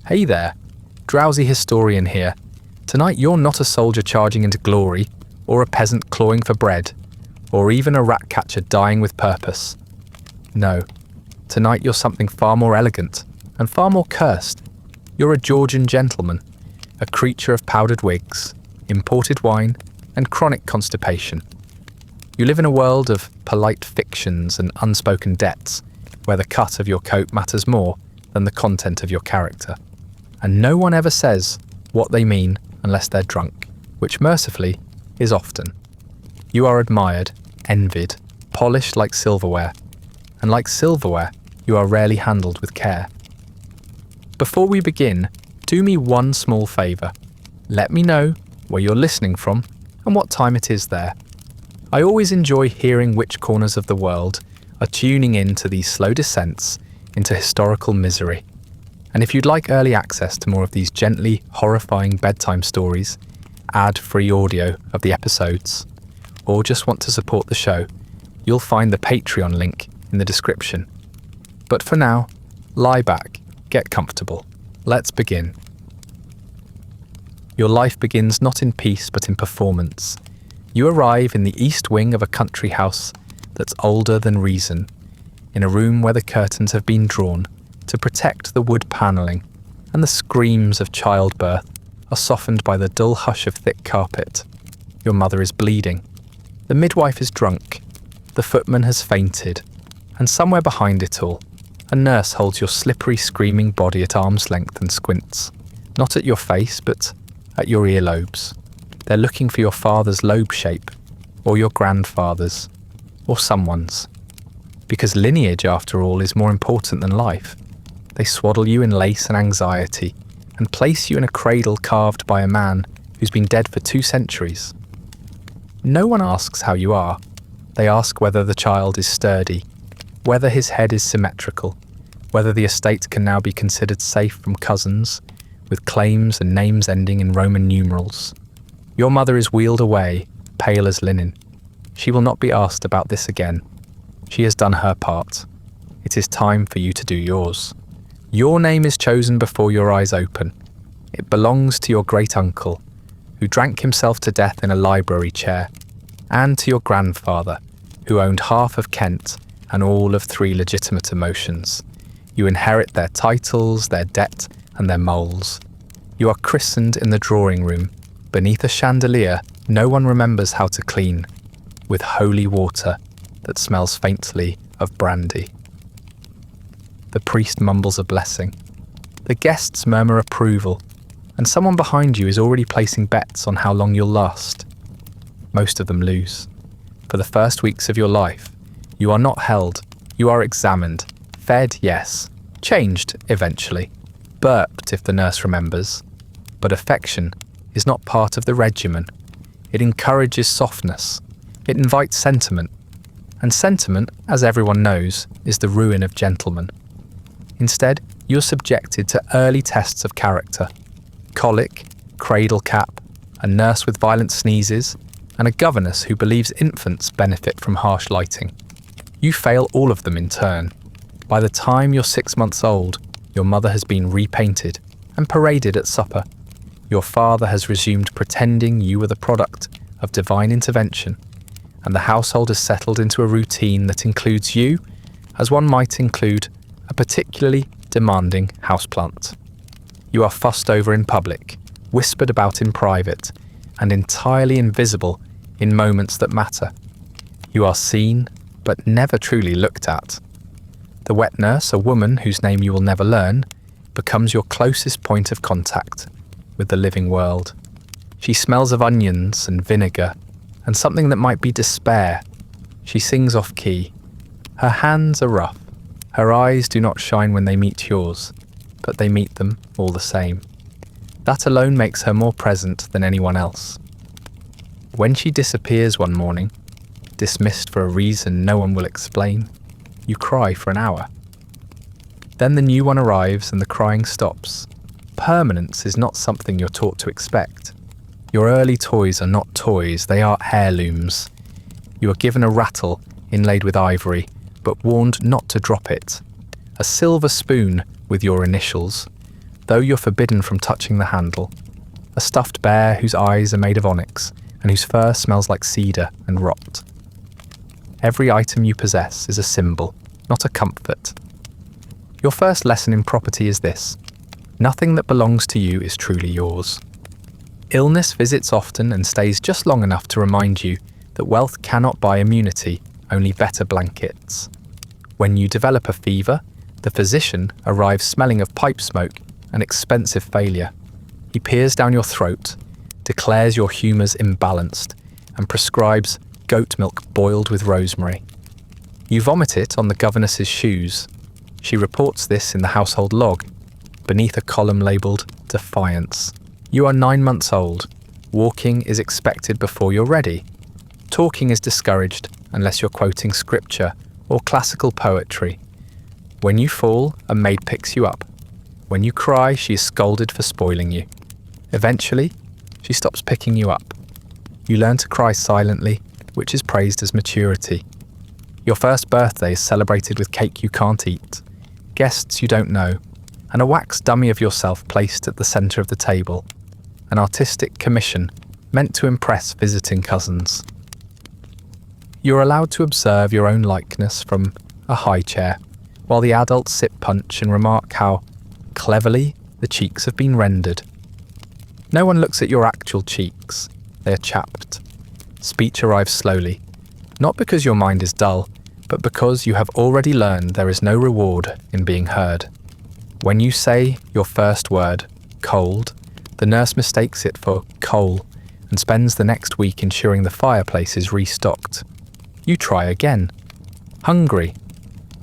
Hey there, Drowsy Historian here. Tonight you're not a soldier charging into glory, or a peasant clawing for bread, or even a rat catcher dying with purpose. No, tonight you're something far more elegant, and far more cursed. You're a Georgian gentleman, a creature of powdered wigs, imported wine, and chronic constipation. You live in a world of polite fictions and unspoken debts, where the cut of your coat matters more than the content of your character. And no one ever says what they mean unless they're drunk, which mercifully is often. You are admired, envied, polished like silverware, and like silverware, you are rarely handled with care. Before we begin, do me one small favour. Let me know where you're listening from and what time it is there. I always enjoy hearing which corners of the world are tuning in to these slow descents into historical misery. And if you'd like early access to more of these gently horrifying bedtime stories, ad-free audio of the episodes, or just want to support the show, you'll find the Patreon link in the description. But for now, lie back, get comfortable. Let's begin. Your life begins not in peace but in performance. You arrive in the east wing of a country house that's older than reason, in a room where the curtains have been drawn to protect the wood panelling, and the screams of childbirth are softened by the dull hush of thick carpet. Your mother is bleeding. The midwife is drunk. The footman has fainted. And somewhere behind it all, a nurse holds your slippery, screaming body at arm's length and squints, not at your face, but at your earlobes. They're looking for your father's lobe shape, or your grandfather's, or someone's. Because lineage, after all, is more important than life. They swaddle you in lace and anxiety, and place you in a cradle carved by a man who's been dead for 2 centuries. No one asks how you are. They ask whether the child is sturdy, whether his head is symmetrical, whether the estate can now be considered safe from cousins, with claims and names ending in Roman numerals. Your mother is wheeled away, pale as linen. She will not be asked about this again. She has done her part. It is time for you to do yours. Your name is chosen before your eyes open. It belongs to your great-uncle, who drank himself to death in a library chair, and to your grandfather, who owned half of Kent and all of 3 legitimate emotions. You inherit their titles, their debt, and their moles. You are christened in the drawing room, beneath a chandelier no one remembers how to clean, with holy water that smells faintly of brandy. The priest mumbles a blessing. The guests murmur approval, and someone behind you is already placing bets on how long you'll last. Most of them lose. For the first weeks of your life, you are not held, you are examined, fed, yes, changed eventually, burped if the nurse remembers. But affection is not part of the regimen. It encourages softness. It invites sentiment. And sentiment, as everyone knows, is the ruin of gentlemen. Instead, you're subjected to early tests of character. Colic, cradle cap, a nurse with violent sneezes, and a governess who believes infants benefit from harsh lighting. You fail all of them in turn. By the time you're 6 months old, your mother has been repainted and paraded at supper. Your father has resumed pretending you were the product of divine intervention, and the household has settled into a routine that includes you, as one might include a particularly demanding houseplant. You are fussed over in public, whispered about in private, and entirely invisible in moments that matter. You are seen, but never truly looked at. The wet nurse, a woman whose name you will never learn, becomes your closest point of contact with the living world. She smells of onions and vinegar, and something that might be despair. She sings off key. Her hands are rough. Her eyes do not shine when they meet yours, but they meet them all the same. That alone makes her more present than anyone else. When she disappears one morning, dismissed for a reason no one will explain, you cry for an hour. Then the new one arrives and the crying stops. Permanence is not something you're taught to expect. Your early toys are not toys, they are heirlooms. You are given a rattle inlaid with ivory, but warned not to drop it. A silver spoon with your initials, though you're forbidden from touching the handle. A stuffed bear whose eyes are made of onyx and whose fur smells like cedar and rot. Every item you possess is a symbol, not a comfort. Your first lesson in property is this: nothing that belongs to you is truly yours. Illness visits often and stays just long enough to remind you that wealth cannot buy immunity, only better blankets. When you develop a fever, the physician arrives smelling of pipe smoke and expensive failure. He peers down your throat, declares your humours imbalanced, and prescribes goat milk boiled with rosemary. You vomit it on the governess's shoes. She reports this in the household log, beneath a column labelled Defiance. You are 9 months old. Walking is expected before you're ready. Talking is discouraged unless you're quoting scripture or classical poetry. When you fall, a maid picks you up. When you cry, she is scolded for spoiling you. Eventually, she stops picking you up. You learn to cry silently, which is praised as maturity. Your first birthday is celebrated with cake you can't eat, guests you don't know, and a wax dummy of yourself placed at the centre of the table. An artistic commission meant to impress visiting cousins. You're allowed to observe your own likeness from a high chair, while the adults sip punch and remark how cleverly the cheeks have been rendered. No one looks at your actual cheeks. They are chapped. Speech arrives slowly, not because your mind is dull, but because you have already learned there is no reward in being heard. When you say your first word, cold, the nurse mistakes it for coal and spends the next week ensuring the fireplace is restocked. You try again. Hungry.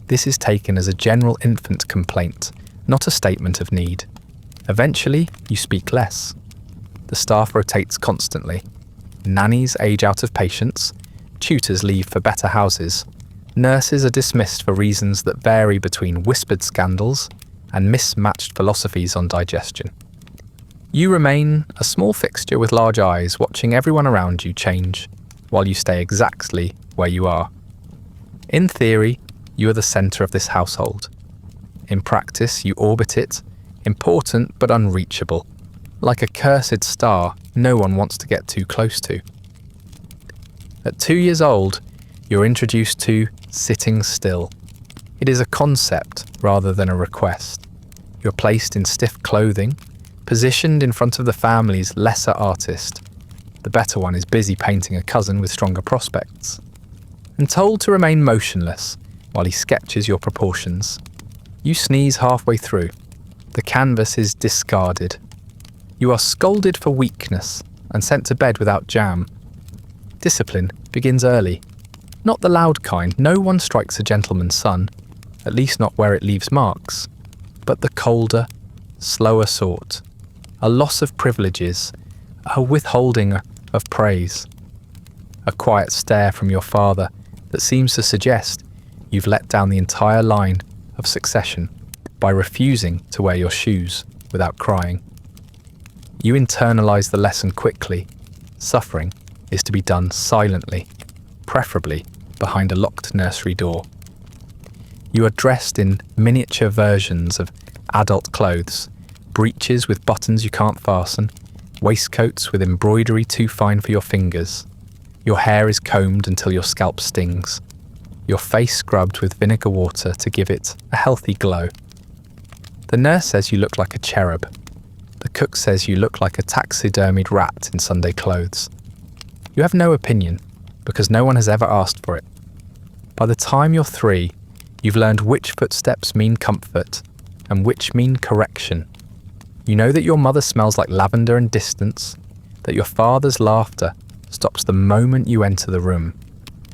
This is taken as a general infant complaint, not a statement of need. Eventually, you speak less. The staff rotates constantly. Nannies age out of patience. Tutors leave for better houses. Nurses are dismissed for reasons that vary between whispered scandals and mismatched philosophies on digestion. You remain a small fixture with large eyes, watching everyone around you change, while you stay exactly where you are. In theory, you are the centre of this household. In practice, you orbit it, important but unreachable. Like a cursed star, no one wants to get too close to. At 2 years old, you're introduced to sitting still. It is a concept rather than a request. You're placed in stiff clothing, positioned in front of the family's lesser artist. The better one is busy painting a cousin with stronger prospects. And told to remain motionless while he sketches your proportions. You sneeze halfway through. The canvas is discarded. You are scolded for weakness and sent to bed without jam. Discipline begins early. Not the loud kind, no one strikes a gentleman's son, at least not where it leaves marks, but the colder, slower sort. A loss of privileges, a withholding of praise. A quiet stare from your father that seems to suggest you've let down the entire line of succession by refusing to wear your shoes without crying. You internalize the lesson quickly. Suffering is to be done silently, preferably behind a locked nursery door. You are dressed in miniature versions of adult clothes, breeches with buttons you can't fasten, waistcoats with embroidery too fine for your fingers. Your hair is combed until your scalp stings. Your face scrubbed with vinegar water to give it a healthy glow. The nurse says you look like a cherub. The cook says you look like a taxidermied rat in Sunday clothes. You have no opinion, because no one has ever asked for it. By the time you're 3, you've learned which footsteps mean comfort and which mean correction. You know that your mother smells like lavender and distance, that your father's laughter stops the moment you enter the room,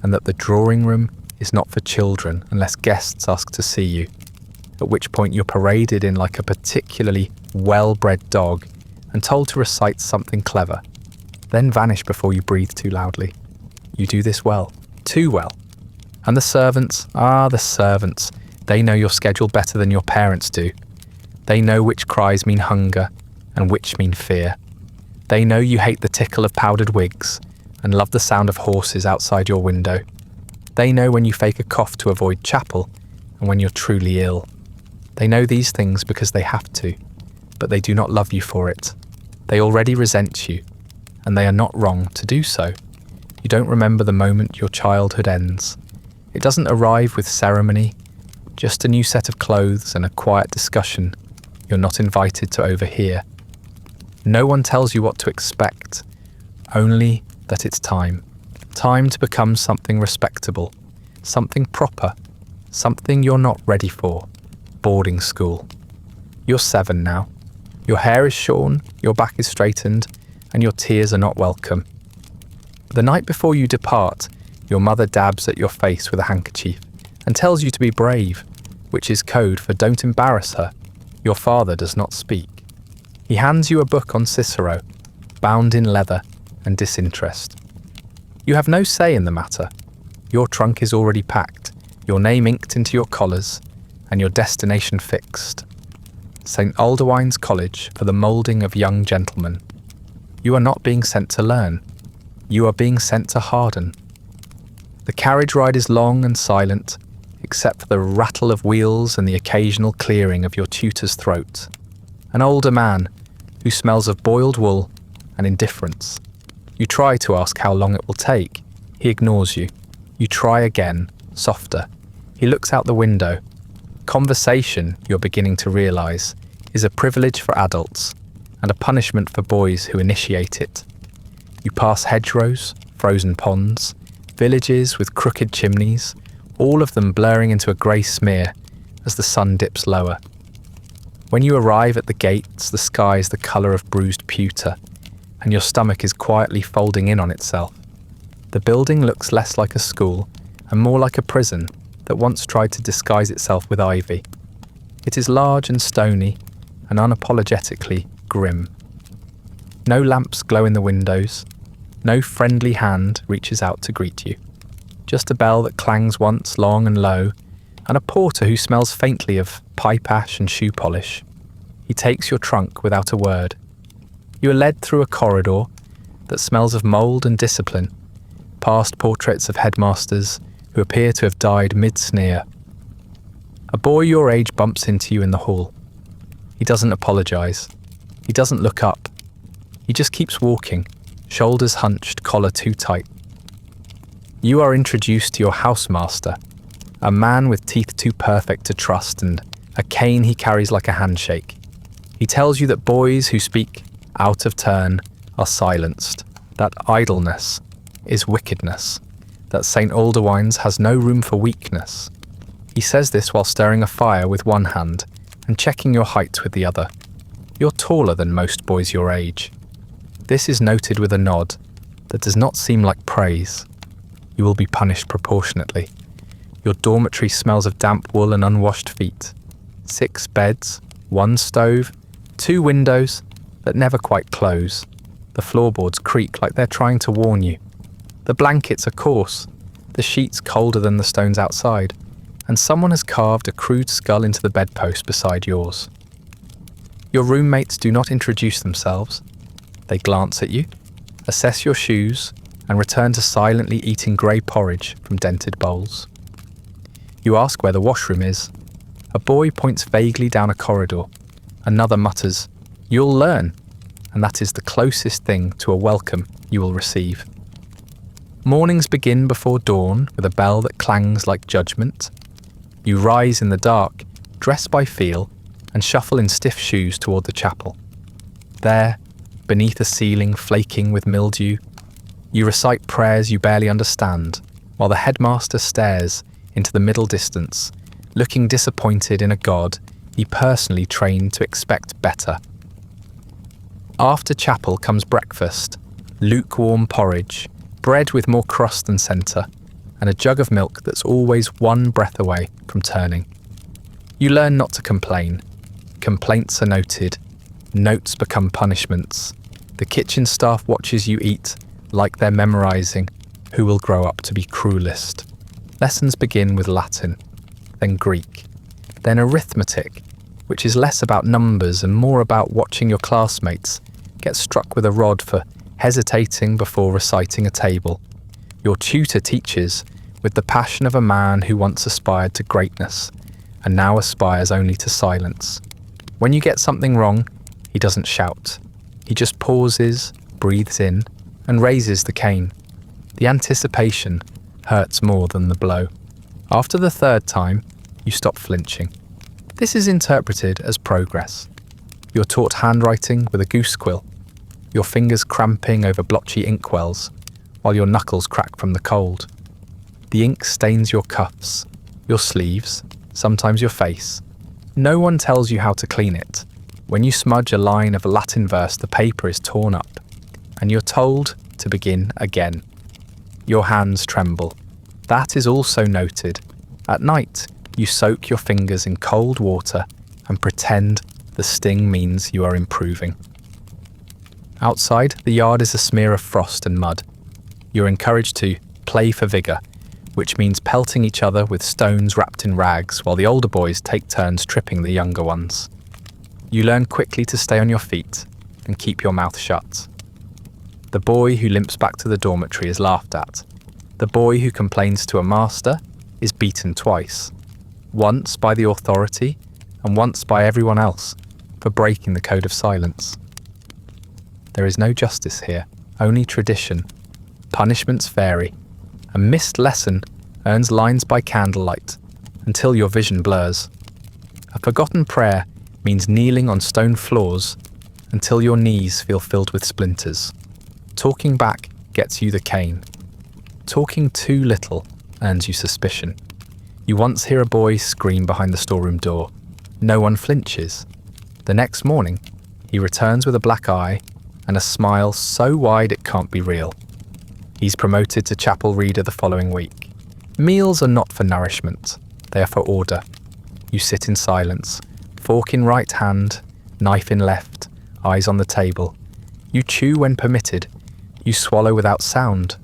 and that the drawing room is not for children unless guests ask to see you, at which point you're paraded in like a particularly well-bred dog and told to recite something clever, then vanish before you breathe too loudly. You do this well, too well. And the servants, the servants, they know your schedule better than your parents do. They know which cries mean hunger and which mean fear. They know you hate the tickle of powdered wigs and love the sound of horses outside your window. They know when you fake a cough to avoid chapel and when you're truly ill. They know these things because they have to, but they do not love you for it. They already resent you, and they are not wrong to do so. You don't remember the moment your childhood ends. It doesn't arrive with ceremony, just a new set of clothes and a quiet discussion you're not invited to overhear. No one tells you what to expect, only that it's time. Time to become something respectable, something proper, something you're not ready for. Boarding school. You're 7 now. Your hair is shorn, your back is straightened, and your tears are not welcome. The night before you depart, your mother dabs at your face with a handkerchief and tells you to be brave, which is code for don't embarrass her. Your father does not speak. He hands you a book on Cicero, bound in leather and disinterest. You have no say in the matter. Your trunk is already packed, your name inked into your collars, and your destination fixed. St. Alderwine's College for the moulding of young gentlemen. You are not being sent to learn. You are being sent to harden. The carriage ride is long and silent, except for the rattle of wheels and the occasional clearing of your tutor's throat. An older man who smells of boiled wool and indifference. You try to ask how long it will take. He ignores you. You try again, softer. He looks out the window. Conversation, you're beginning to realise, is a privilege for adults and a punishment for boys who initiate it. You pass hedgerows, frozen ponds, villages with crooked chimneys, all of them blurring into a grey smear as the sun dips lower. When you arrive at the gates, the sky is the colour of bruised pewter, and your stomach is quietly folding in on itself. The building looks less like a school and more like a prison that once tried to disguise itself with ivy. It is large and stony and unapologetically grim. No lamps glow in the windows. No friendly hand reaches out to greet you. Just a bell that clangs once long and low, and a porter who smells faintly of pipe ash and shoe polish. He takes your trunk without a word. You are led through a corridor that smells of mould and discipline, past portraits of headmasters who appear to have died mid-sneer. A boy your age bumps into you in the hall. He doesn't apologise. He doesn't look up. He just keeps walking, shoulders hunched, collar too tight. You are introduced to your housemaster, a man with teeth too perfect to trust and a cane he carries like a handshake. He tells you that boys who speak out of turn are silenced, that idleness is wickedness, that St. Alderwine's has no room for weakness. He says this while stirring a fire with one hand and checking your height with the other. You're taller than most boys your age. This is noted with a nod that does not seem like praise. You will be punished proportionately. Your dormitory smells of damp wool and unwashed feet. 6 beds, 1 stove, 2 windows that never quite close. The floorboards creak like they're trying to warn you. The blankets are coarse, the sheets colder than the stones outside, and someone has carved a crude skull into the bedpost beside yours. Your roommates do not introduce themselves. They glance at you, assess your shoes, and return to silently eating grey porridge from dented bowls. You ask where the washroom is. A boy points vaguely down a corridor. Another mutters, "You'll learn," and that is the closest thing to a welcome you will receive. Mornings begin before dawn with a bell that clangs like judgment. You rise in the dark, dress by feel, and shuffle in stiff shoes toward the chapel. There, beneath a ceiling flaking with mildew, you recite prayers you barely understand, while the headmaster stares into the middle distance, looking disappointed in a God he personally trained to expect better. After chapel comes breakfast, lukewarm porridge, bread with more crust than centre, and a jug of milk that's always one breath away from turning. You learn not to complain. Complaints are noted. Notes become punishments. The kitchen staff watches you eat like they're memorising who will grow up to be cruelest. Lessons begin with Latin, then Greek, then arithmetic, which is less about numbers and more about watching your classmates get struck with a rod for hesitating before reciting a table. Your tutor teaches with the passion of a man who once aspired to greatness and now aspires only to silence. When you get something wrong, He doesn't shout. He just pauses, breathes in, and raises the cane. The anticipation hurts more than the blow. After the third time, you stop flinching. This is interpreted as progress. You're taught handwriting with a goose quill, your fingers cramping over blotchy inkwells, while your knuckles crack from the cold. The ink stains your cuffs, your sleeves, sometimes your face. No one tells you how to clean it. When you smudge a line of a Latin verse, the paper is torn up, and you're told to begin again. Your hands tremble. That is also noted. At night, you soak your fingers in cold water and pretend the sting means you are improving. Outside, the yard is a smear of frost and mud. You're encouraged to play for vigour, which means pelting each other with stones wrapped in rags while the older boys take turns tripping the younger ones. You learn quickly to stay on your feet and keep your mouth shut. The boy who limps back to the dormitory is laughed at. The boy who complains to a master is beaten twice, once by the authority and once by everyone else for breaking the code of silence. There is no justice here, only tradition. Punishments vary. A missed lesson earns lines by candlelight until your vision blurs. A forgotten prayer means kneeling on stone floors until your knees feel filled with splinters. Talking back gets you the cane. Talking too little earns you suspicion. You once hear a boy scream behind the storeroom door. No one flinches. The next morning, he returns with a black eye and a smile so wide it can't be real. He's promoted to chapel reader the following week. Meals are not for nourishment, they are for order. You sit in silence, fork in right hand, knife in left, eyes on the table. You chew when permitted, you swallow without sound.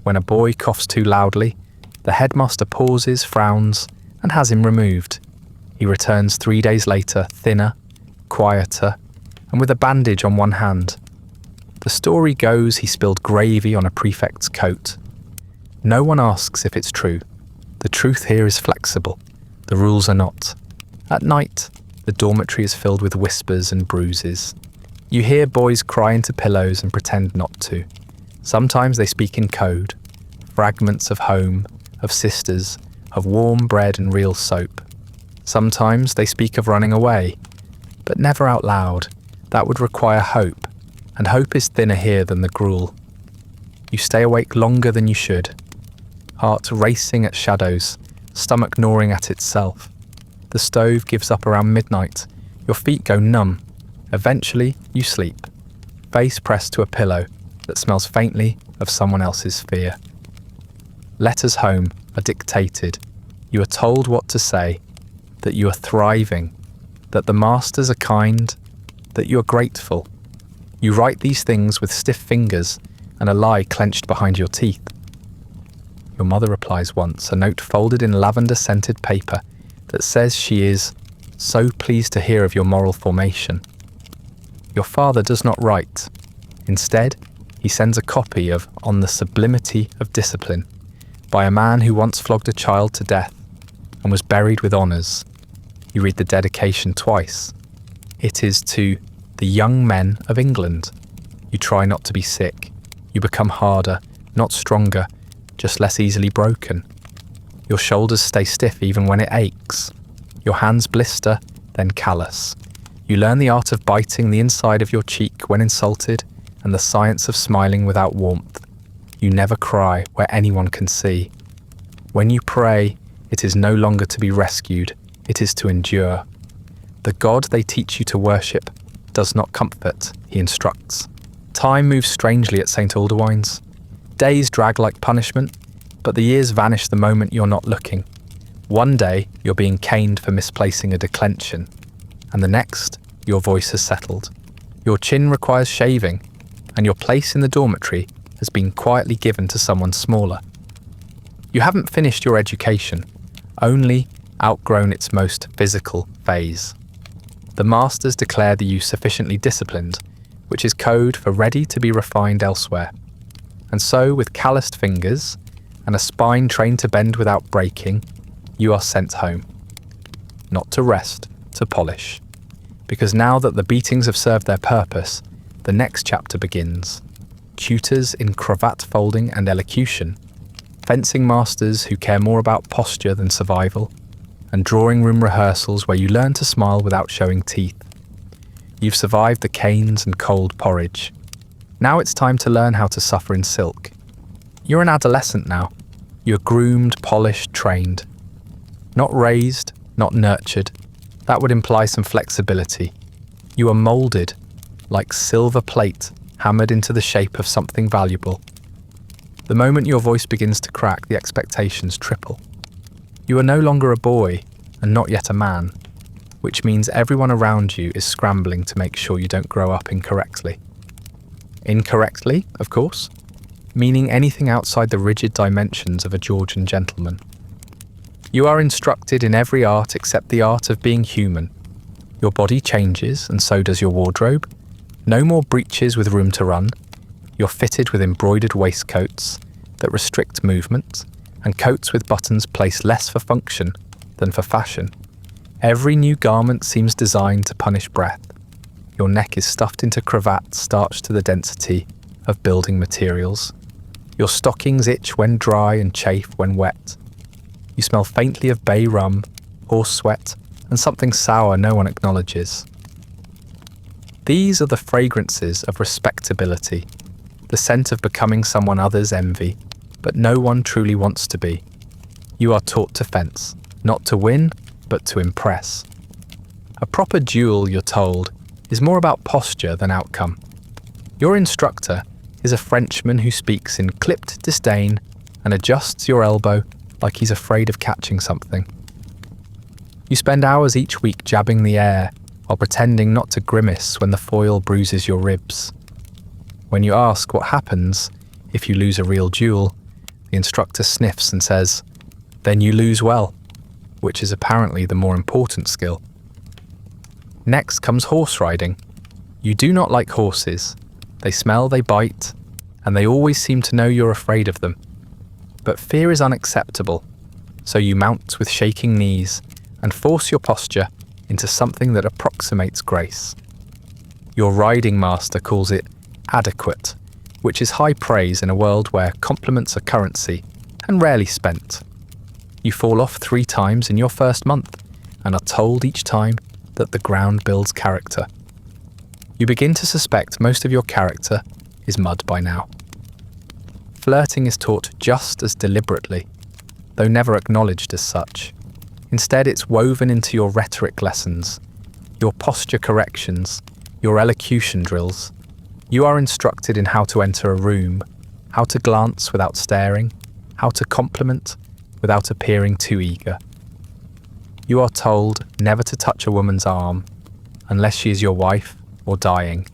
When a boy coughs too loudly, the headmaster pauses, frowns, and has him removed. He returns 3 days later, thinner, quieter, and with a bandage on one hand. The story goes he spilled gravy on a prefect's coat. No one asks if it's true. The truth here is flexible. The rules are not. At night, the dormitory is filled with whispers and bruises. You hear boys cry into pillows and pretend not to. Sometimes they speak in code, fragments of home, of sisters, of warm bread and real soap. Sometimes they speak of running away, but never out loud. That would require hope, and hope is thinner here than the gruel. You stay awake longer than you should, heart racing at shadows, stomach gnawing at itself. The stove gives up around midnight. Your feet go numb. Eventually, you sleep, face pressed to a pillow that smells faintly of someone else's fear. Letters home are dictated. You are told what to say, that you are thriving, that the masters are kind, that you are grateful. You write these things with stiff fingers and a lie clenched behind your teeth. Your mother replies once, a note folded in lavender-scented paper that says she is so pleased to hear of your moral formation. Your father does not write. Instead, he sends a copy of On the Sublimity of Discipline by a man who once flogged a child to death and was buried with honours. You read the dedication twice. It is to the young men of England. You try not to be sick. You become harder, not stronger, just less easily broken. Your shoulders stay stiff even when it aches. Your hands blister, then callous. You learn the art of biting the inside of your cheek when insulted and the science of smiling without warmth. You never cry where anyone can see. When you pray, it is no longer to be rescued, it is to endure. The God they teach you to worship does not comfort, he instructs. Time moves strangely at St. Alderwine's. Days drag like punishment, but the years vanish the moment you're not looking. One day, you're being caned for misplacing a declension, and the next, your voice has settled. Your chin requires shaving, and your place in the dormitory has been quietly given to someone smaller. You haven't finished your education, only outgrown its most physical phase. The masters declare you sufficiently disciplined, which is code for ready to be refined elsewhere. And so, with calloused fingers and a spine trained to bend without breaking, you are sent home. Not to rest, to polish. because now that the beatings have served their purpose, the next chapter begins. Tutors in cravat folding and elocution, fencing masters who care more about posture than survival, and drawing room rehearsals where you learn to smile without showing teeth. You've survived the canes and cold porridge. Now it's time to learn how to suffer in silk. You're an adolescent now. You're groomed, polished, trained. Not raised, not nurtured. That would imply some flexibility. You are moulded, like silver plate hammered into the shape of something valuable. The moment your voice begins to crack, the expectations triple. You are no longer a boy, and not yet a man, which means everyone around you is scrambling to make sure you don't grow up incorrectly. Incorrectly, of course, meaning anything outside the rigid dimensions of a Georgian gentleman. You are instructed in every art except the art of being human. Your body changes, and so does your wardrobe. No more breeches with room to run. You're fitted with embroidered waistcoats that restrict movement, and coats with buttons placed less for function than for fashion. Every new garment seems designed to punish breath. Your neck is stuffed into cravats starched to the density of building materials. Your stockings itch when dry and chafe when wet. You smell faintly of bay rum, horse sweat, and something sour no one acknowledges. These are the fragrances of respectability, the scent of becoming someone others envy, but no one truly wants to be. You are taught to fence, not to win, but to impress. A proper duel, you're told, is more about posture than outcome. Your instructor is a Frenchman who speaks in clipped disdain and adjusts your elbow like he's afraid of catching something. You spend hours each week jabbing the air while pretending not to grimace when the foil bruises your ribs. When you ask what happens if you lose a real duel, the instructor sniffs and says, "Then you lose well," which is apparently the more important skill. Next comes horse riding. You do not like horses. They smell, they bite, and they always seem to know you're afraid of them. But fear is unacceptable, so you mount with shaking knees and force your posture into something that approximates grace. Your riding master calls it adequate, which is high praise in a world where compliments are currency and rarely spent. You fall off 3 times in your first month and are told each time that the ground builds character. You begin to suspect most of your character is mud by now. Flirting is taught just as deliberately, though never acknowledged as such. Instead, it's woven into your rhetoric lessons, your posture corrections, your elocution drills. You are instructed in how to enter a room, how to glance without staring, how to compliment without appearing too eager. You are told never to touch a woman's arm unless she is your wife or dying.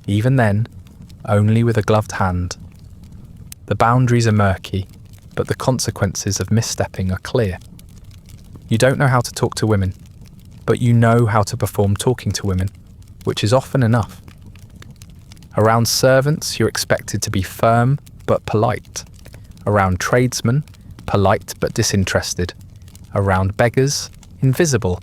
Even then, only with a gloved hand. The boundaries are murky, but the consequences of misstepping are clear. You don't know how to talk to women, but you know how to perform talking to women, which is often enough. Around servants, you're expected to be firm but polite. Around tradesmen, polite but disinterested. Around beggars, invisible.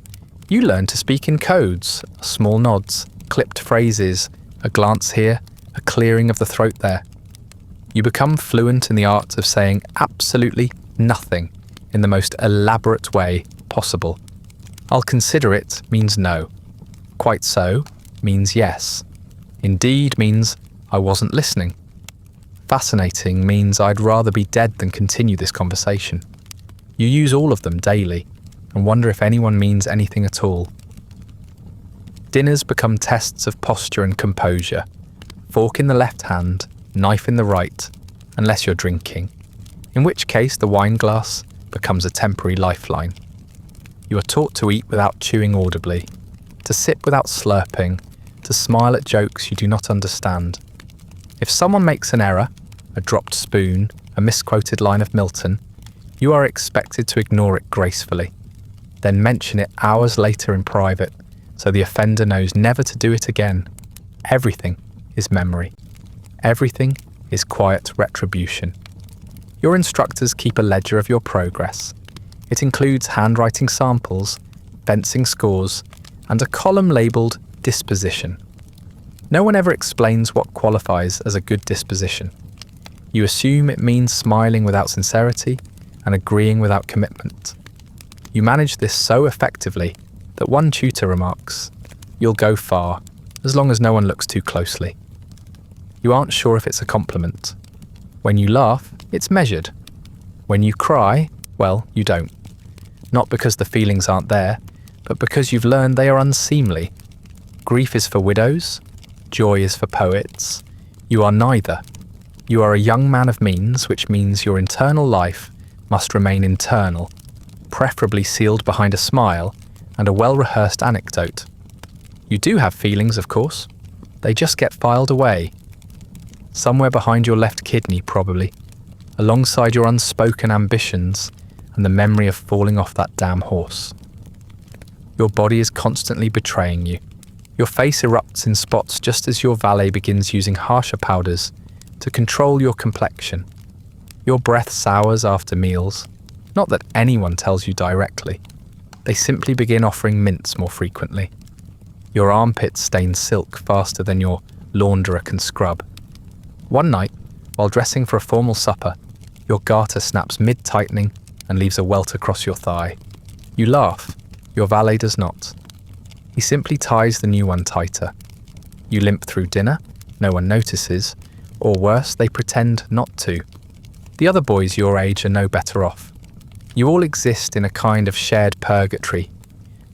You learn to speak in codes, small nods, clipped phrases, a glance here, a clearing of the throat there. You become fluent in the art of saying absolutely nothing in the most elaborate way possible. "I'll consider it" means no. "Quite so" means yes. "Indeed" means "I wasn't listening." "Fascinating" means "I'd rather be dead than continue this conversation." You use all of them daily and wonder if anyone means anything at all. Dinners become tests of posture and composure. Fork in the left hand, knife in the right, unless you're drinking, in which case the wine glass becomes a temporary lifeline. You are taught to eat without chewing audibly, to sip without slurping, to smile at jokes you do not understand. If someone makes an error, a dropped spoon, a misquoted line of Milton, you are expected to ignore it gracefully, then mention it hours later in private so the offender knows never to do it again. Everything is memory. Everything is quiet retribution. Your instructors keep a ledger of your progress. It includes handwriting samples, fencing scores, and a column labelled disposition. No one ever explains what qualifies as a good disposition. You assume it means smiling without sincerity and agreeing without commitment. You manage this so effectively that one tutor remarks, "You'll go far, as long as no one looks too closely." You aren't sure if it's a compliment. When you laugh, it's measured. When you cry, well, you don't. Not because the feelings aren't there, but because you've learned they are unseemly. Grief is for widows, joy is for poets. You are neither. You are a young man of means, which means your internal life must remain internal, preferably sealed behind a smile and a well-rehearsed anecdote. You do have feelings, of course. They just get filed away. Somewhere behind your left kidney, probably, alongside your unspoken ambitions and the memory of falling off that damn horse. Your body is constantly betraying you. Your face erupts in spots just as your valet begins using harsher powders to control your complexion. Your breath sours after meals. Not that anyone tells you directly. They simply begin offering mints more frequently. Your armpits stain silk faster than your launderer can scrub. One night, while dressing for a formal supper, your garter snaps mid-tightening and leaves a welt across your thigh. You laugh. Your valet does not. He simply ties the new one tighter. You limp through dinner, no one notices, or worse, they pretend not to. The other boys your age are no better off. You all exist in a kind of shared purgatory,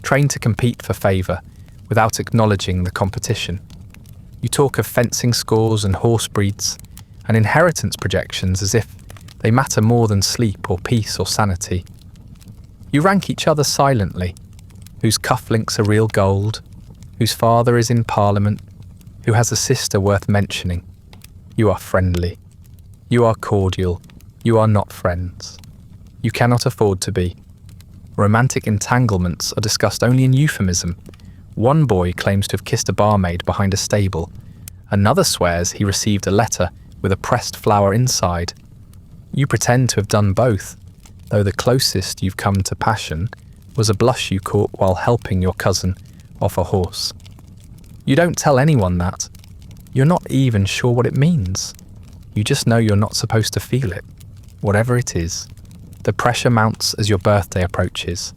trained to compete for favour without acknowledging the competition. You talk of fencing scores and horse breeds and inheritance projections as if they matter more than sleep or peace or sanity. You rank each other silently, whose cufflinks are real gold, whose father is in Parliament, who has a sister worth mentioning. You are friendly. You are cordial. You are not friends. You cannot afford to be. Romantic entanglements are discussed only in euphemism. One boy claims to have kissed a barmaid behind a stable. Another swears he received a letter with a pressed flower inside. You pretend to have done both, though the closest you've come to passion was a blush you caught while helping your cousin off a horse. You don't tell anyone that. You're not even sure what it means. You just know you're not supposed to feel it, whatever it is. The pressure mounts as your birthday approaches,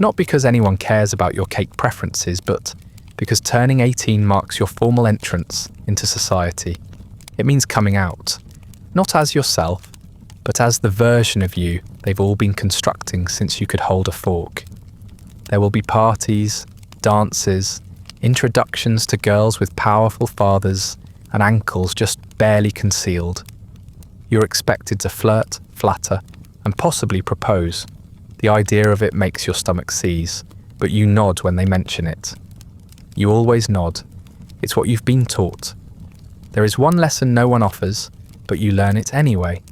not because anyone cares about your cake preferences, but because turning 18 marks your formal entrance into society. It means coming out, not as yourself, but as the version of you they've all been constructing since you could hold a fork. There will be parties, dances, introductions to girls with powerful fathers and ankles just barely concealed. You're expected to flirt, flatter, and possibly propose. The idea of it makes your stomach seize, but you nod when they mention it. You always nod. It's what you've been taught. There is one lesson no one offers, but you learn it anyway.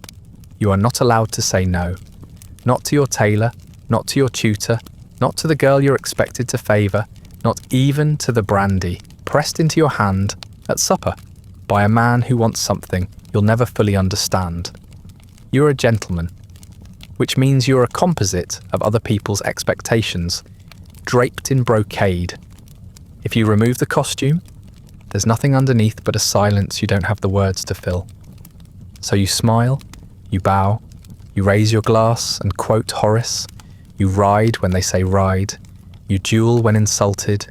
You are not allowed to say no. Not to your tailor, not to your tutor, not to the girl you're expected to favour, not even to the brandy pressed into your hand at supper by a man who wants something you'll never fully understand. You're a gentleman, which means you're a composite of other people's expectations, draped in brocade. If you remove the costume, there's nothing underneath but a silence you don't have the words to fill. So you smile, you bow, you raise your glass and quote Horace, you ride when they say ride, you duel when insulted,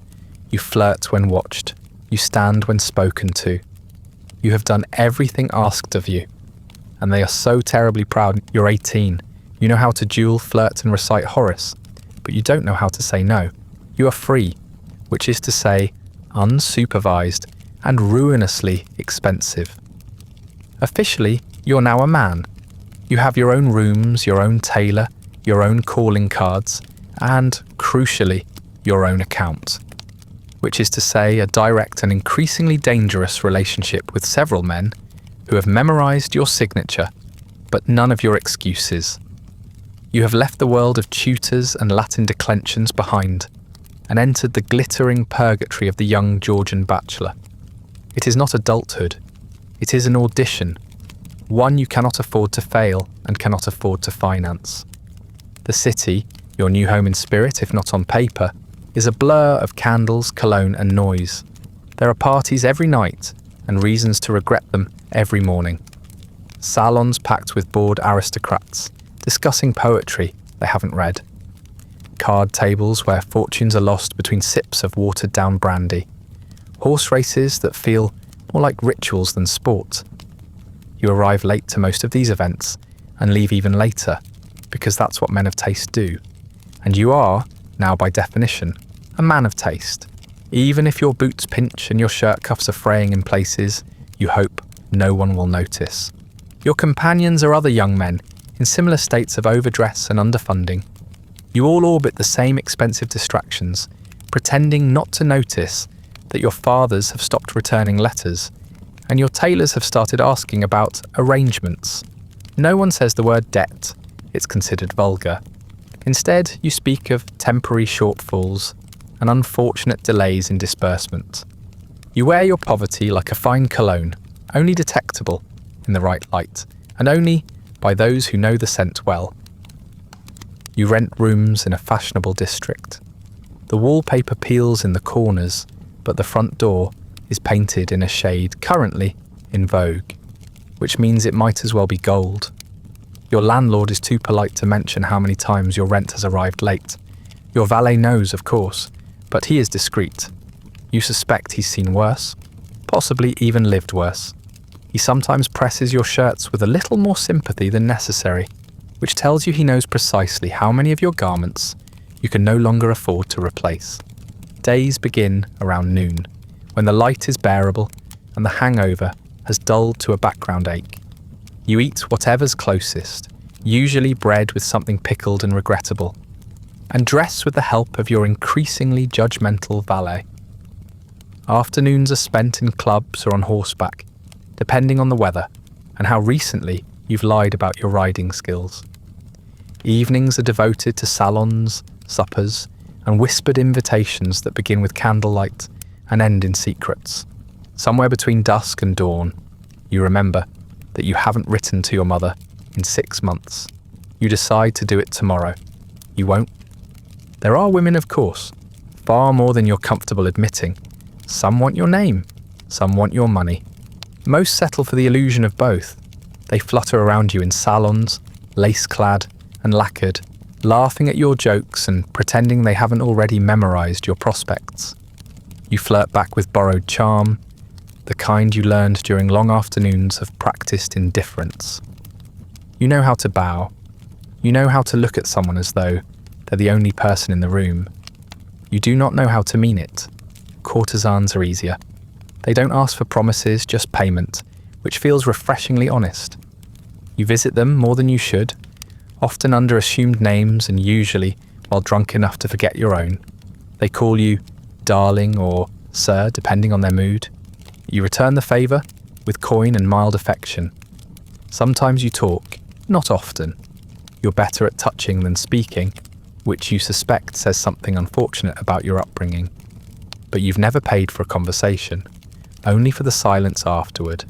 you flirt when watched, you stand when spoken to. You have done everything asked of you, and they are so terribly proud you're 18. You know how to duel, flirt and recite Horace, but you don't know how to say no. You are free, which is to say, unsupervised and ruinously expensive. Officially, you're now a man. You have your own rooms, your own tailor, your own calling cards, and, crucially, your own account. Which is to say, a direct and increasingly dangerous relationship with several men who have memorized your signature, but none of your excuses. You have left the world of tutors and Latin declensions behind, and entered the glittering purgatory of the young Georgian bachelor. It is not adulthood. It is an audition, one you cannot afford to fail and cannot afford to finance. The city, your new home in spirit if not on paper, is a blur of candles, cologne and noise. There are parties every night and reasons to regret them every morning. Salons packed with bored aristocrats discussing poetry they haven't read. Card tables where fortunes are lost between sips of watered-down brandy. Horse races that feel more like rituals than sport. You arrive late to most of these events and leave even later, because that's what men of taste do. And you are, now by definition, a man of taste. Even if your boots pinch and your shirt cuffs are fraying in places, you hope no one will notice. Your companions are other young men in similar states of overdress and underfunding. You all orbit the same expensive distractions, pretending not to notice that your fathers have stopped returning letters and your tailors have started asking about arrangements. No one says the word debt, it's considered vulgar. Instead, you speak of temporary shortfalls and unfortunate delays in disbursement. You wear your poverty like a fine cologne, only detectable in the right light, and only by those who know the scent well. You rent rooms in a fashionable district. The wallpaper peels in the corners, but the front door is painted in a shade currently in vogue, which means it might as well be gold. Your landlord is too polite to mention how many times your rent has arrived late. Your valet knows, of course, but he is discreet. You suspect he's seen worse, possibly even lived worse. He sometimes presses your shirts with a little more sympathy than necessary, which tells you he knows precisely how many of your garments you can no longer afford to replace. Days begin around noon, when the light is bearable and the hangover has dulled to a background ache. You eat whatever's closest, usually bread with something pickled and regrettable, and dress with the help of your increasingly judgmental valet. Afternoons are spent in clubs or on horseback, depending on the weather and how recently you've lied about your riding skills. Evenings are devoted to salons, suppers, and whispered invitations that begin with candlelight and end in secrets. Somewhere between dusk and dawn, you remember that you haven't written to your mother in 6 months. You decide to do it tomorrow. You won't. There are women, of course, far more than you're comfortable admitting. Some want your name, some want your money. Most settle for the illusion of both. They flutter around you in salons, lace-clad and lacquered, laughing at your jokes and pretending they haven't already memorized your prospects. You flirt back with borrowed charm, the kind you learned during long afternoons of practiced indifference. You know how to bow. You know how to look at someone as though they're the only person in the room. You do not know how to mean it. Courtesans are easier. They don't ask for promises, just payment, which feels refreshingly honest. You visit them more than you should, often under assumed names and usually while drunk enough to forget your own. They call you darling or sir, depending on their mood. You return the favour with coin and mild affection. Sometimes you talk, not often. You're better at touching than speaking, which you suspect says something unfortunate about your upbringing. But you've never paid for a conversation, only for the silence afterward.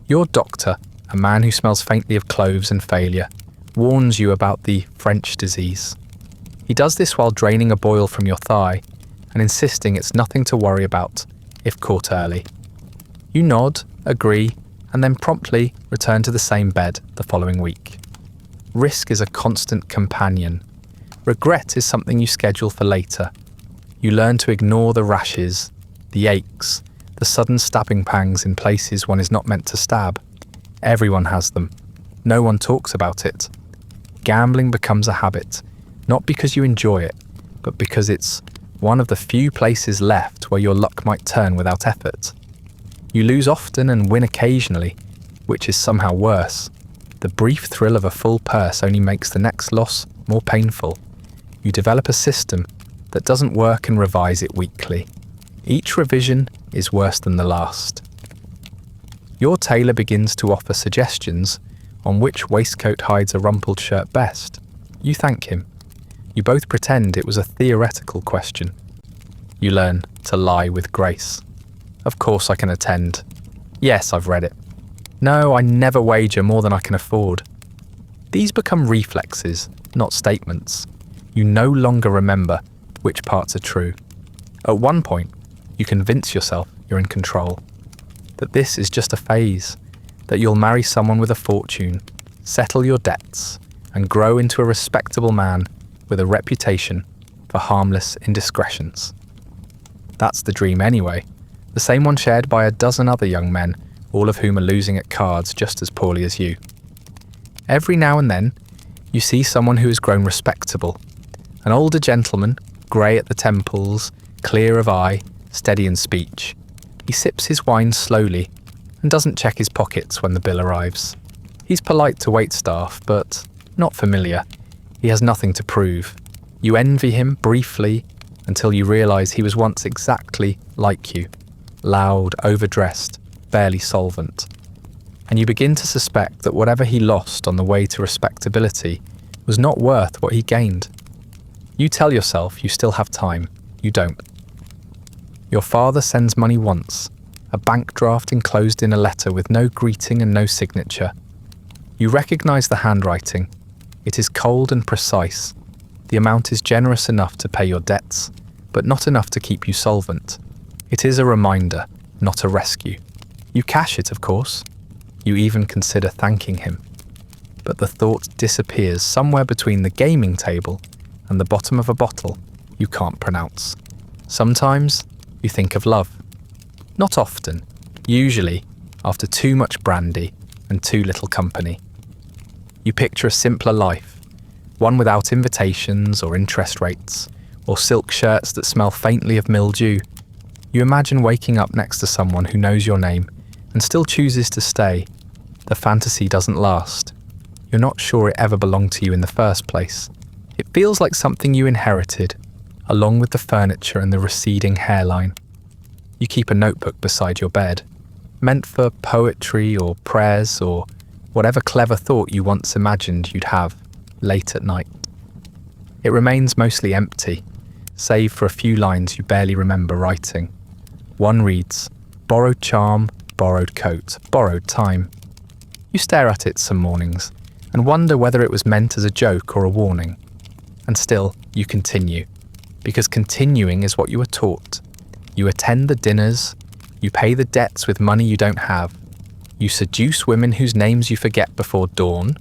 Your doctor, a man who smells faintly of cloves and failure, warns you about the French disease. He does this while draining a boil from your thigh and insisting it's nothing to worry about if caught early. You nod, agree, and then promptly return to the same bed the following week. Risk is a constant companion. Regret is something you schedule for later. You learn to ignore the rashes, the aches, the sudden stabbing pangs in places one is not meant to stab. Everyone has them. No one talks about it. Gambling becomes a habit, not because you enjoy it, but because it's one of the few places left where your luck might turn without effort. You lose often and win occasionally, which is somehow worse. The brief thrill of a full purse only makes the next loss more painful. You develop a system that doesn't work and revise it weekly. Each revision is worse than the last. Your tailor begins to offer suggestions on which waistcoat hides a rumpled shirt best. You thank him. You both pretend it was a theoretical question. You learn to lie with grace. Of course I can attend. Yes, I've read it. No, I never wager more than I can afford. These become reflexes, not statements. You no longer remember which parts are true. At one point, You convince yourself you're in control, that this is just a phase, that you'll marry someone with a fortune, settle your debts, and grow into a respectable man with a reputation for harmless indiscretions. That's the dream anyway, the same one shared by a dozen other young men, all of whom are losing at cards just as poorly as you. Every now and then, you see someone who has grown respectable, an older gentleman, grey at the temples, clear of eye, steady in speech. He sips his wine slowly and doesn't check his pockets when the bill arrives. He's polite to waitstaff, but not familiar. He has nothing to prove. You envy him briefly until you realise he was once exactly like you, loud, overdressed, barely solvent. And you begin to suspect that whatever he lost on the way to respectability was not worth what he gained. You tell yourself you still have time. You don't. Your father sends money once, a bank draft enclosed in a letter with no greeting and no signature. You recognise the handwriting. It is cold and precise. The amount is generous enough to pay your debts, but not enough to keep you solvent. It is a reminder, not a rescue. You cash it, of course. You even consider thanking him. But the thought disappears somewhere between the gaming table and the bottom of a bottle you can't pronounce. Sometimes you think of love. Not often, usually after too much brandy and too little company. You picture a simpler life, one without invitations or interest rates, or silk shirts that smell faintly of mildew. You imagine waking up next to someone who knows your name and still chooses to stay. The fantasy doesn't last. You're not sure it ever belonged to you in the first place. It feels like something you inherited, along with the furniture and the receding hairline. You keep a notebook beside your bed, meant for poetry or prayers or whatever clever thought you once imagined you'd have late at night. It remains mostly empty, save for a few lines you barely remember writing. One reads, "Borrowed charm, borrowed coat, borrowed time." You stare at it some mornings and wonder whether it was meant as a joke or a warning. And still, you continue, because continuing is what you were taught. You attend the dinners, you pay the debts with money you don't have, you seduce women whose names you forget before dawn,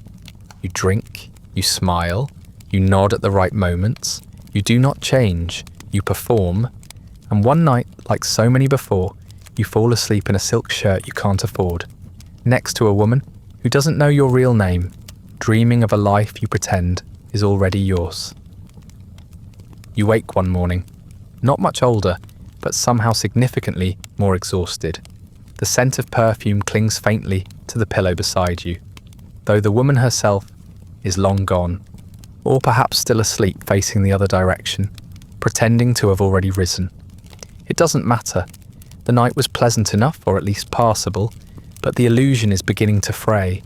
you drink, you smile, you nod at the right moments, you do not change, you perform, and one night, like so many before, you fall asleep in a silk shirt you can't afford, next to a woman who doesn't know your real name, dreaming of a life you pretend is already yours. You wake one morning, not much older, but somehow significantly more exhausted. The scent of perfume clings faintly to the pillow beside you, though the woman herself is long gone, or perhaps still asleep facing the other direction, pretending to have already risen. It doesn't matter. The night was pleasant enough, or at least passable, but the illusion is beginning to fray.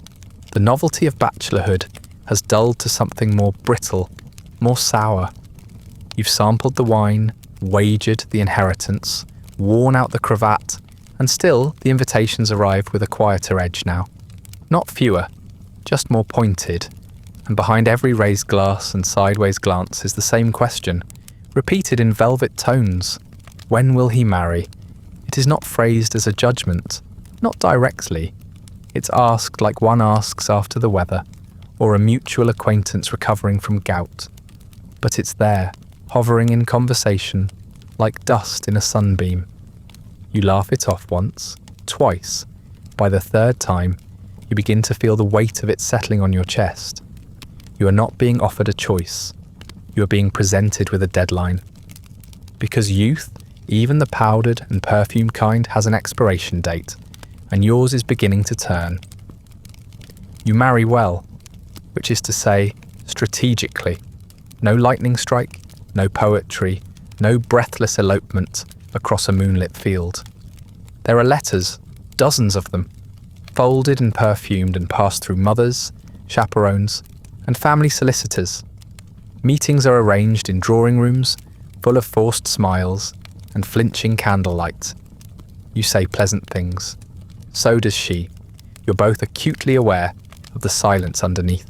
The novelty of bachelorhood has dulled to something more brittle, more sour. You've sampled the wine, wagered the inheritance, worn out the cravat, and still the invitations arrive with a quieter edge now. Not fewer, just more pointed, and behind every raised glass and sideways glance is the same question, repeated in velvet tones. When will he marry? It is not phrased as a judgment, not directly. It's asked like one asks after the weather, or a mutual acquaintance recovering from gout. But it's there, hovering in conversation, like dust in a sunbeam. You laugh it off once, twice. By the third time, you begin to feel the weight of it settling on your chest. You are not being offered a choice. You are being presented with a deadline. Because youth, even the powdered and perfumed kind, has an expiration date, and yours is beginning to turn. You marry well, which is to say, strategically. No lightning strike, no poetry, no breathless elopement across a moonlit field. There are letters, dozens of them, folded and perfumed and passed through mothers, chaperones, and family solicitors. Meetings are arranged in drawing rooms, full of forced smiles and flinching candlelight. You say pleasant things. So does she. You're both acutely aware of the silence underneath.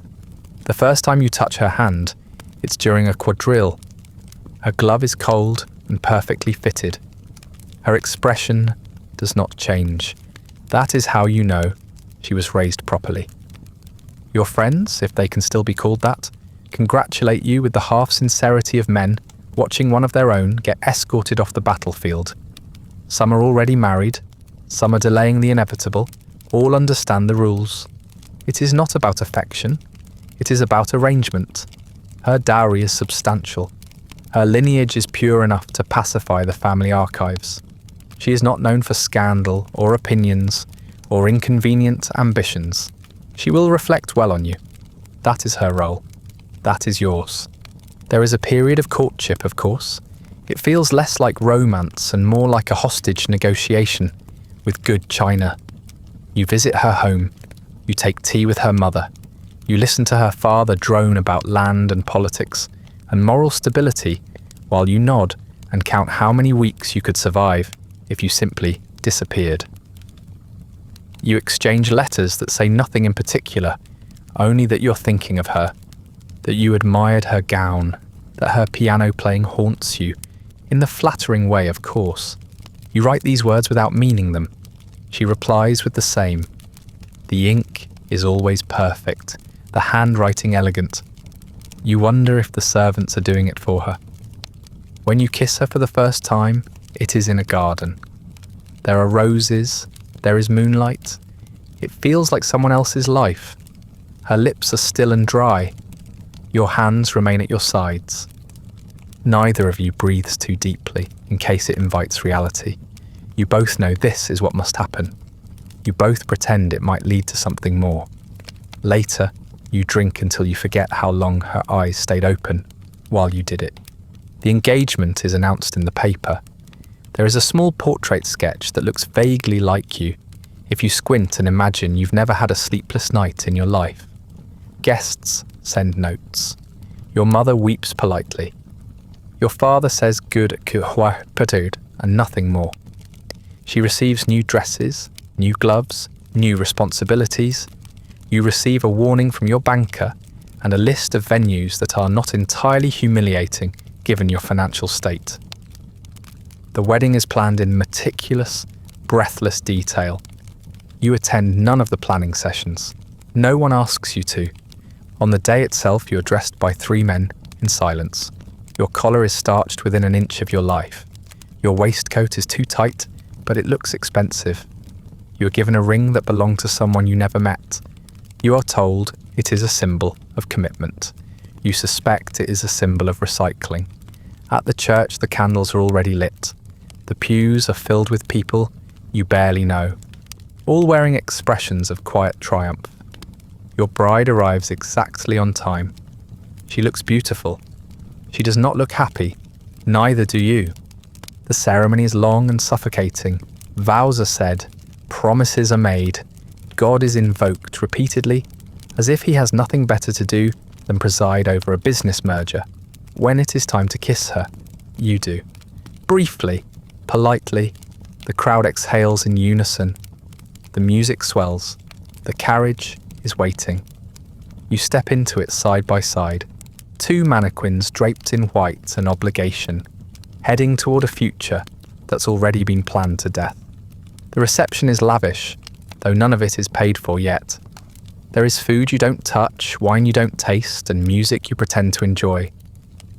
The first time you touch her hand, it's during a quadrille. Her glove is cold and perfectly fitted. Her expression does not change. That is how you know she was raised properly. Your friends, if they can still be called that, congratulate you with the half-sincerity of men watching one of their own get escorted off the battlefield. Some are already married, some are delaying the inevitable, all understand the rules. It is not about affection, it is about arrangement. Her dowry is substantial. Her lineage is pure enough to pacify the family archives. She is not known for scandal or opinions or inconvenient ambitions. She will reflect well on you. That is her role. That is yours. There is a period of courtship, of course. It feels less like romance and more like a hostage negotiation with good china. You visit her home. You take tea with her mother. You listen to her father drone about land and politics and moral stability while you nod and count how many weeks you could survive if you simply disappeared. You exchange letters that say nothing in particular, only that you're thinking of her, that you admired her gown, that her piano playing haunts you, in the flattering way, of course. You write these words without meaning them. She replies with the same. The ink is always perfect, the handwriting elegant. You wonder if the servants are doing it for her. When you kiss her for the first time, it is in a garden. There are roses, there is moonlight. It feels like someone else's life. Her lips are still and dry. Your hands remain at your sides. Neither of you breathes too deeply in case it invites reality. You both know this is what must happen. You both pretend it might lead to something more. Later, you drink until you forget how long her eyes stayed open while you did it. The engagement is announced in the paper. There is a small portrait sketch that looks vaguely like you, if you squint and imagine you've never had a sleepless night in your life. Guests send notes. Your mother weeps politely. Your father says good and nothing more. She receives new dresses, new gloves, new responsibilities. You receive a warning from your banker and a list of venues that are not entirely humiliating given your financial state. The wedding is planned in meticulous, breathless detail. You attend none of the planning sessions. No one asks you to. On the day itself, you are dressed by 3 men in silence. Your collar is starched within an inch of your life. Your waistcoat is too tight, but it looks expensive. You are given a ring that belonged to someone you never met. You are told it is a symbol of commitment. You suspect it is a symbol of recycling. At the church, the candles are already lit. The pews are filled with people you barely know, all wearing expressions of quiet triumph. Your bride arrives exactly on time. She looks beautiful. She does not look happy. Neither do you. The ceremony is long and suffocating. Vows are said. Promises are made. God is invoked repeatedly, as if he has nothing better to do than preside over a business merger. When it is time to kiss her, you do. Briefly, politely, the crowd exhales in unison. The music swells. The carriage is waiting. You step into it side by side. 2 mannequins draped in white and obligation, heading toward a future that's already been planned to death. The reception is lavish, though none of it is paid for yet. There is food you don't touch, wine you don't taste, and music you pretend to enjoy.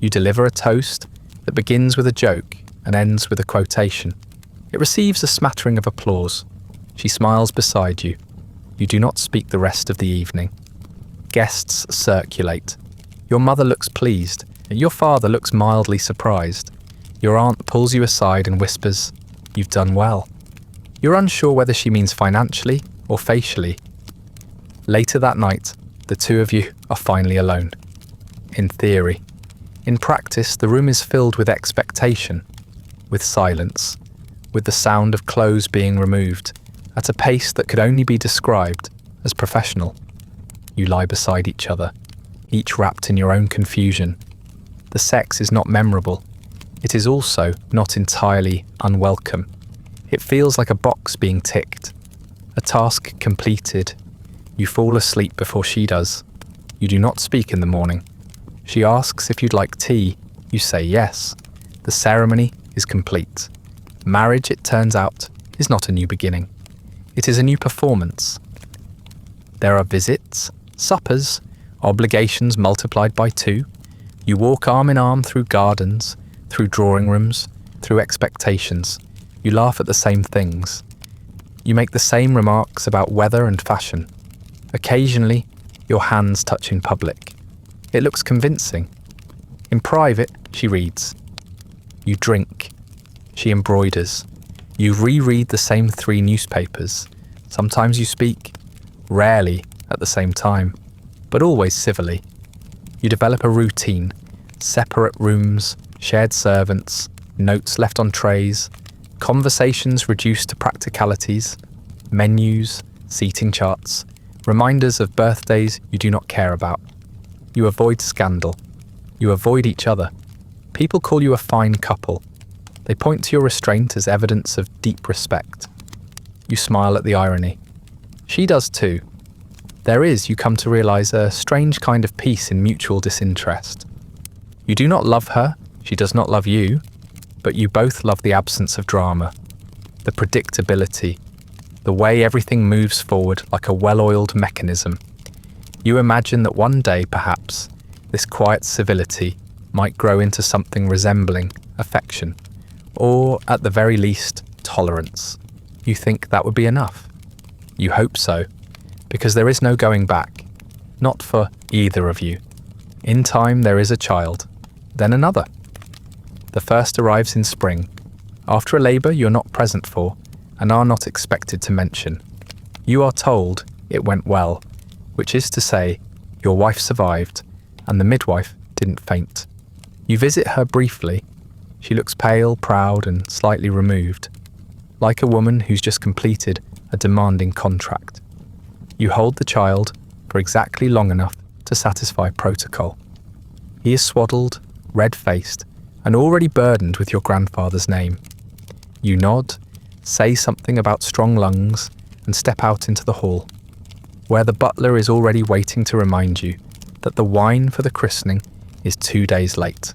You deliver a toast that begins with a joke and ends with a quotation. It receives a smattering of applause. She smiles beside you. You do not speak the rest of the evening. Guests circulate. Your mother looks pleased, and your father looks mildly surprised. Your aunt pulls you aside and whispers, "You've done well." You're unsure whether she means financially or facially. Later that night, the 2 of you are finally alone. In theory. In practice, the room is filled with expectation, with silence, with the sound of clothes being removed, at a pace that could only be described as professional. You lie beside each other, each wrapped in your own confusion. The sex is not memorable. It is also not entirely unwelcome. It feels like a box being ticked, a task completed. You fall asleep before she does. You do not speak in the morning. She asks if you'd like tea. You say yes. The ceremony is complete. Marriage, it turns out, is not a new beginning. It is a new performance. There are visits, suppers, obligations multiplied by 2. You walk arm in arm through gardens, through drawing rooms, through expectations. You laugh at the same things. You make the same remarks about weather and fashion. Occasionally, your hands touch in public. It looks convincing. In private, she reads. You drink. She embroiders. You reread the same 3 newspapers. Sometimes you speak, rarely at the same time, but always civilly. You develop a routine, separate rooms, shared servants, notes left on trays, conversations reduced to practicalities, menus, seating charts, reminders of birthdays you do not care about. You avoid scandal. You avoid each other. People call you a fine couple. They point to your restraint as evidence of deep respect. You smile at the irony. She does too. There is, you come to realize, a strange kind of peace in mutual disinterest. You do not love her, she does not love you, but you both love the absence of drama, the predictability, the way everything moves forward like a well-oiled mechanism. You imagine that one day, perhaps, this quiet civility might grow into something resembling affection, or, at the very least, tolerance. You think that would be enough. You hope so, because there is no going back, not for either of you. In time there is a child, then another. The first arrives in spring, after a labour you're not present for, and are not expected to mention. You are told it went well, which is to say, your wife survived, and the midwife didn't faint. You visit her briefly. She looks pale, proud, and slightly removed, like a woman who's just completed a demanding contract. You hold the child for exactly long enough to satisfy protocol. He is swaddled, red-faced, and already burdened with your grandfather's name. You nod, say something about strong lungs, and step out into the hall, where the butler is already waiting to remind you that the wine for the christening is 2 days late.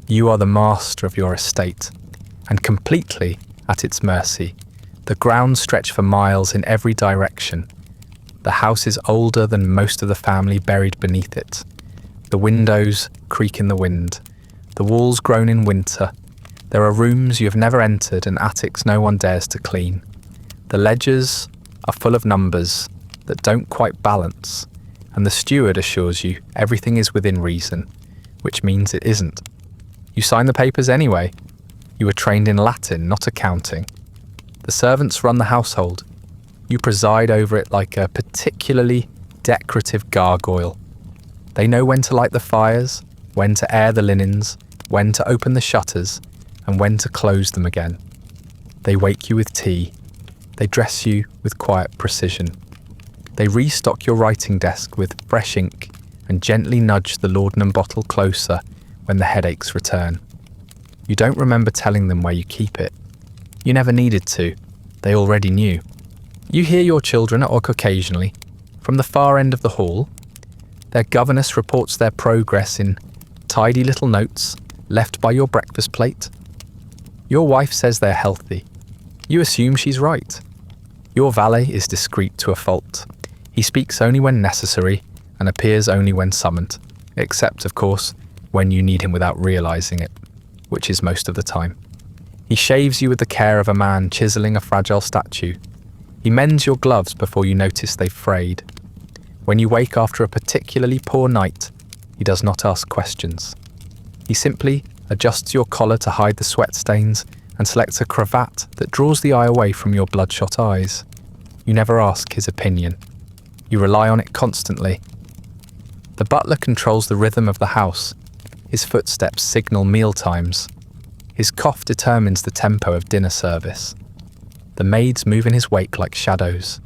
You are the master of your estate, and completely at its mercy. The grounds stretch for miles in every direction. The house is older than most of the family buried beneath it. The windows creak in the wind. The walls groan in winter. There are rooms you have never entered and attics no one dares to clean. The ledgers are full of numbers that don't quite balance, and the steward assures you everything is within reason, which means it isn't. You sign the papers anyway. You were trained in Latin, not accounting. The servants run the household. You preside over it like a particularly decorative gargoyle. They know when to light the fires, when to air the linens, when to open the shutters, and when to close them again. They wake you with tea. They dress you with quiet precision. They restock your writing desk with fresh ink and gently nudge the laudanum bottle closer when the headaches return. You don't remember telling them where you keep it. You never needed to. They already knew. You hear your children at work occasionally. From the far end of the hall, their governess reports their progress in tidy little notes left by your breakfast plate. Your wife says they're healthy. You assume she's right. Your valet is discreet to a fault. He speaks only when necessary and appears only when summoned, except, of course, when you need him without realising it, which is most of the time. He shaves you with the care of a man chiselling a fragile statue. He mends your gloves before you notice they've frayed. When you wake after a particularly poor night, he does not ask questions. He simply adjusts your collar to hide the sweat stains and selects a cravat that draws the eye away from your bloodshot eyes. You never ask his opinion. You rely on it constantly. The butler controls the rhythm of the house. His footsteps signal meal times. His cough determines the tempo of dinner service. The maids move in his wake like shadows.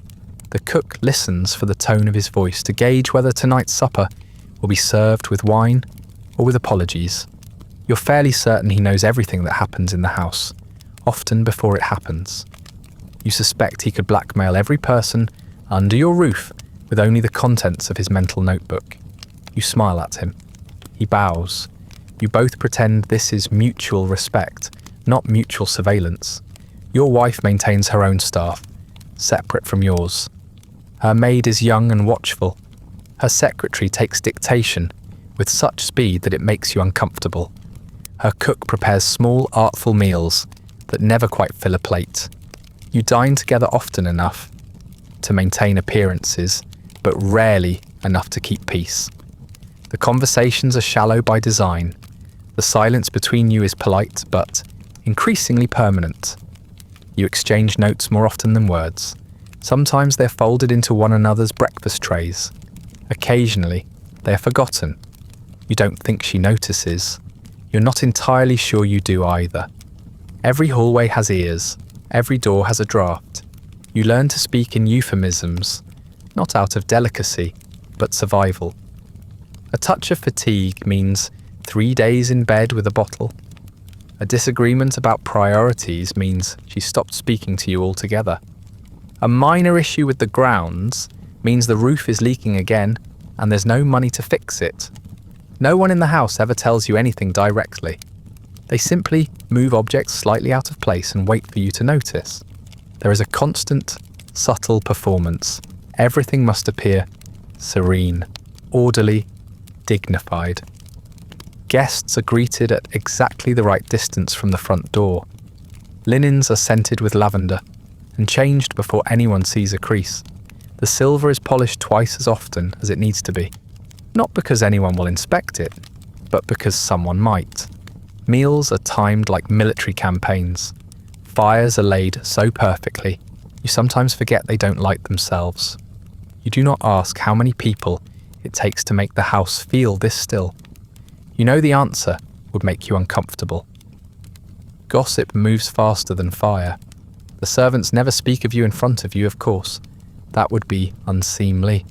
The cook listens for the tone of his voice to gauge whether tonight's supper will be served with wine or with apologies. You're fairly certain he knows everything that happens in the house, often before it happens. You suspect he could blackmail every person under your roof with only the contents of his mental notebook. You smile at him. He bows. You both pretend this is mutual respect, not mutual surveillance. Your wife maintains her own staff, separate from yours. Her maid is young and watchful. Her secretary takes dictation with such speed that it makes you uncomfortable. Her cook prepares small, artful meals that never quite fill a plate. You dine together often enough to maintain appearances, but rarely enough to keep peace. The conversations are shallow by design. The silence between you is polite, but increasingly permanent. You exchange notes more often than words. Sometimes they're folded into one another's breakfast trays. Occasionally, they are forgotten. You don't think she notices. You're not entirely sure you do either. Every hallway has ears. Every door has a draft. You learn to speak in euphemisms, not out of delicacy, but survival. A touch of fatigue means 3 days in bed with a bottle. A disagreement about priorities means she stopped speaking to you altogether. A minor issue with the grounds means the roof is leaking again and there's no money to fix it. No one in the house ever tells you anything directly. They simply move objects slightly out of place and wait for you to notice. There is a constant, subtle performance. Everything must appear serene, orderly, dignified. Guests are greeted at exactly the right distance from the front door. Linens are scented with lavender and changed before anyone sees a crease. The silver is polished twice as often as it needs to be. Not because anyone will inspect it, but because someone might. Meals are timed like military campaigns. Fires are laid so perfectly, you sometimes forget they don't light themselves. You do not ask how many people it takes to make the house feel this still. You know the answer would make you uncomfortable. Gossip moves faster than fire. The servants never speak of you in front of you, of course. That would be unseemly.